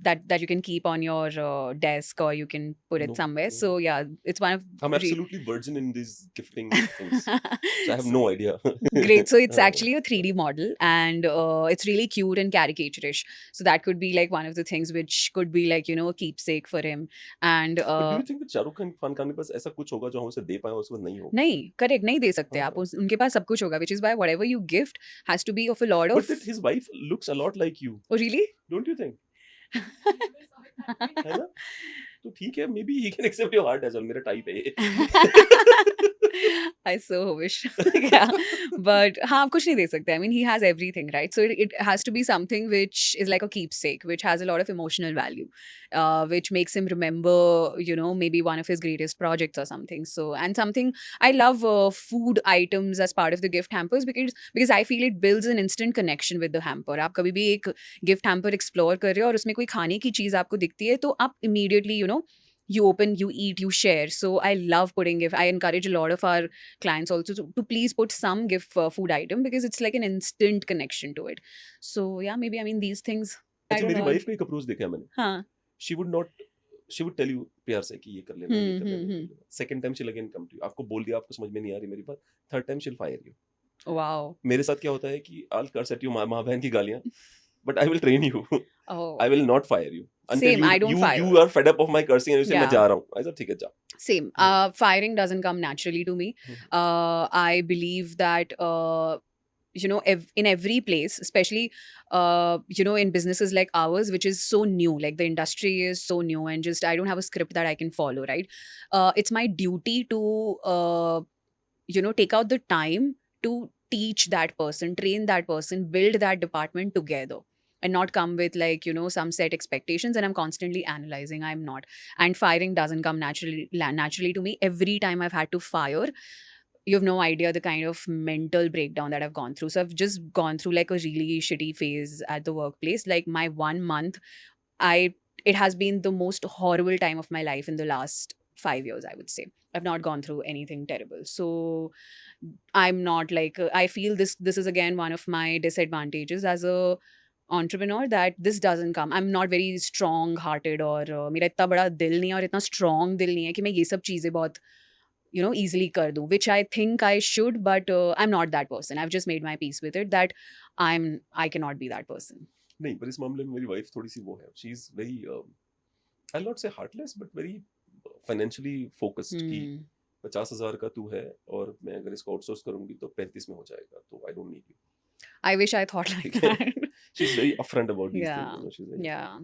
that you can keep on your desk or you can put it No, somewhere? no. So yeah, it's one of. I'm absolutely virgin in these gifting things, so I have no idea. Great. So it's हाँ. actually a 3D model and it's really cute and caricaturish. So that could be like one of the things which could be like, you know, a keepsake for him. And But do you think that Shah Rukh Khan के पास ऐसा कुछ होगा जो हम उसे दे पाए और उसके पास नहीं होगा? नहीं करेक्ट नहीं दे सकते हाँ. आप उनके पास सब कुछ होगा which is why whatever you gift has to be of a lot But of. that his wife looks a lot like you. Oh really? Don't you think? है ना? तो ठीक है, maybe he can accept your heart as well. मेरा type है ये. I so wish. Yeah, but हाँ आप कुछ नहीं दे सकते. I mean, he has everything, right? So it has to be something which is like a keepsake, which has a lot of emotional value, which makes him remember, maybe one of his greatest projects or something. So and something I love food items as part of the gift hampers because I feel it builds an instant connection with the hamper. आप कभी भी एक gift hamper explore कर रहे हो और उसमें कोई खाने की चीज़ आपको दिखती है तो आप immediately you open, you eat, you share. So I love putting gift. I encourage a lot of our clients also to please put some gift food item because it's like an instant connection to it. So yeah, maybe I mean these things. I अच्छा don't मेरी know. Wife का एक approach देखा है मैंने. हाँ. She would tell you प्यार से कि ये कर लेना, ये कर लेना, ये कर हम्म. लेना. Second time she again come to you. आपको बोल दिया, आपको समझ में नहीं आ रही मेरी बात. थर्ड टाइम शील फायर यू. Wow. मेरे साथ क्या होता है कि आई कर्स एट यू, माँ बहन की गालियां, but I will train you. Oh. I will not fire you until Same. I don't fire. you are fed up of my cursing and you say मैं Yeah. जा रहा हूँ. I said ठीक है जा. Same. Firing doesn't come naturally to me. I believe that in every place, especially in businesses like ours, which is so new, like the industry is so new, and just I don't have a script that I can follow, right? It's my duty to take out the time to teach that person, train that person, build that department together. And not come with like some set expectations, and I'm constantly analyzing. I'm not, and firing doesn't come naturally to me. Every time I've had to fire, you have no idea the kind of mental breakdown that I've gone through. So I've just gone through like a really shitty phase at the workplace. Like my 1 month, it has been the most horrible time of my life in the last 5 years, I would say. I've not gone through anything terrible. So I'm not like I feel this is again one of my disadvantages as a entrepreneur, that this doesn't come. I'm not very strong hearted, और मेरा इतना बड़ा दिल नहीं है और इतना strong दिल नहीं है कि मैं ये सब चीज़ें बहुत easily कर दूँ, which I think I should, but I'm not that person. I've just made my peace with it that I cannot be that person. नहीं, पर इस मामले में मेरी वाइफ थोड़ी सी वो है. She is very I'll not say heartless but very financially focused कि 50,000 का तू है और मैं अगर इसको आउटसोर्स करूंगी तो 35 में हो जाएगा, तो I don't need you. I wish I thought like that. She's very upfront about these Yeah. things. She's very, Yeah.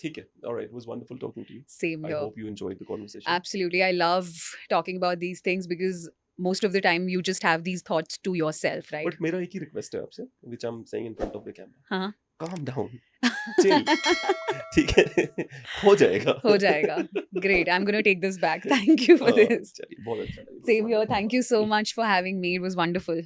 ठीक है. All right, it was wonderful talking to you. Same I here. hope you enjoyed the conversation. Absolutely. I love talking about these things because most of the time you just have these thoughts to yourself, right? But मेरा एक ही request है आपसे, which I'm saying in front of the camera. हाँ. Calm down. Chill. ठीक है. हो जाएगा. हो जाएगा. Great. I'm going to take this back. Thank you for this. चलिए, बहुत अच्छा लगा. Same here. Thank you so much for having me. It was wonderful.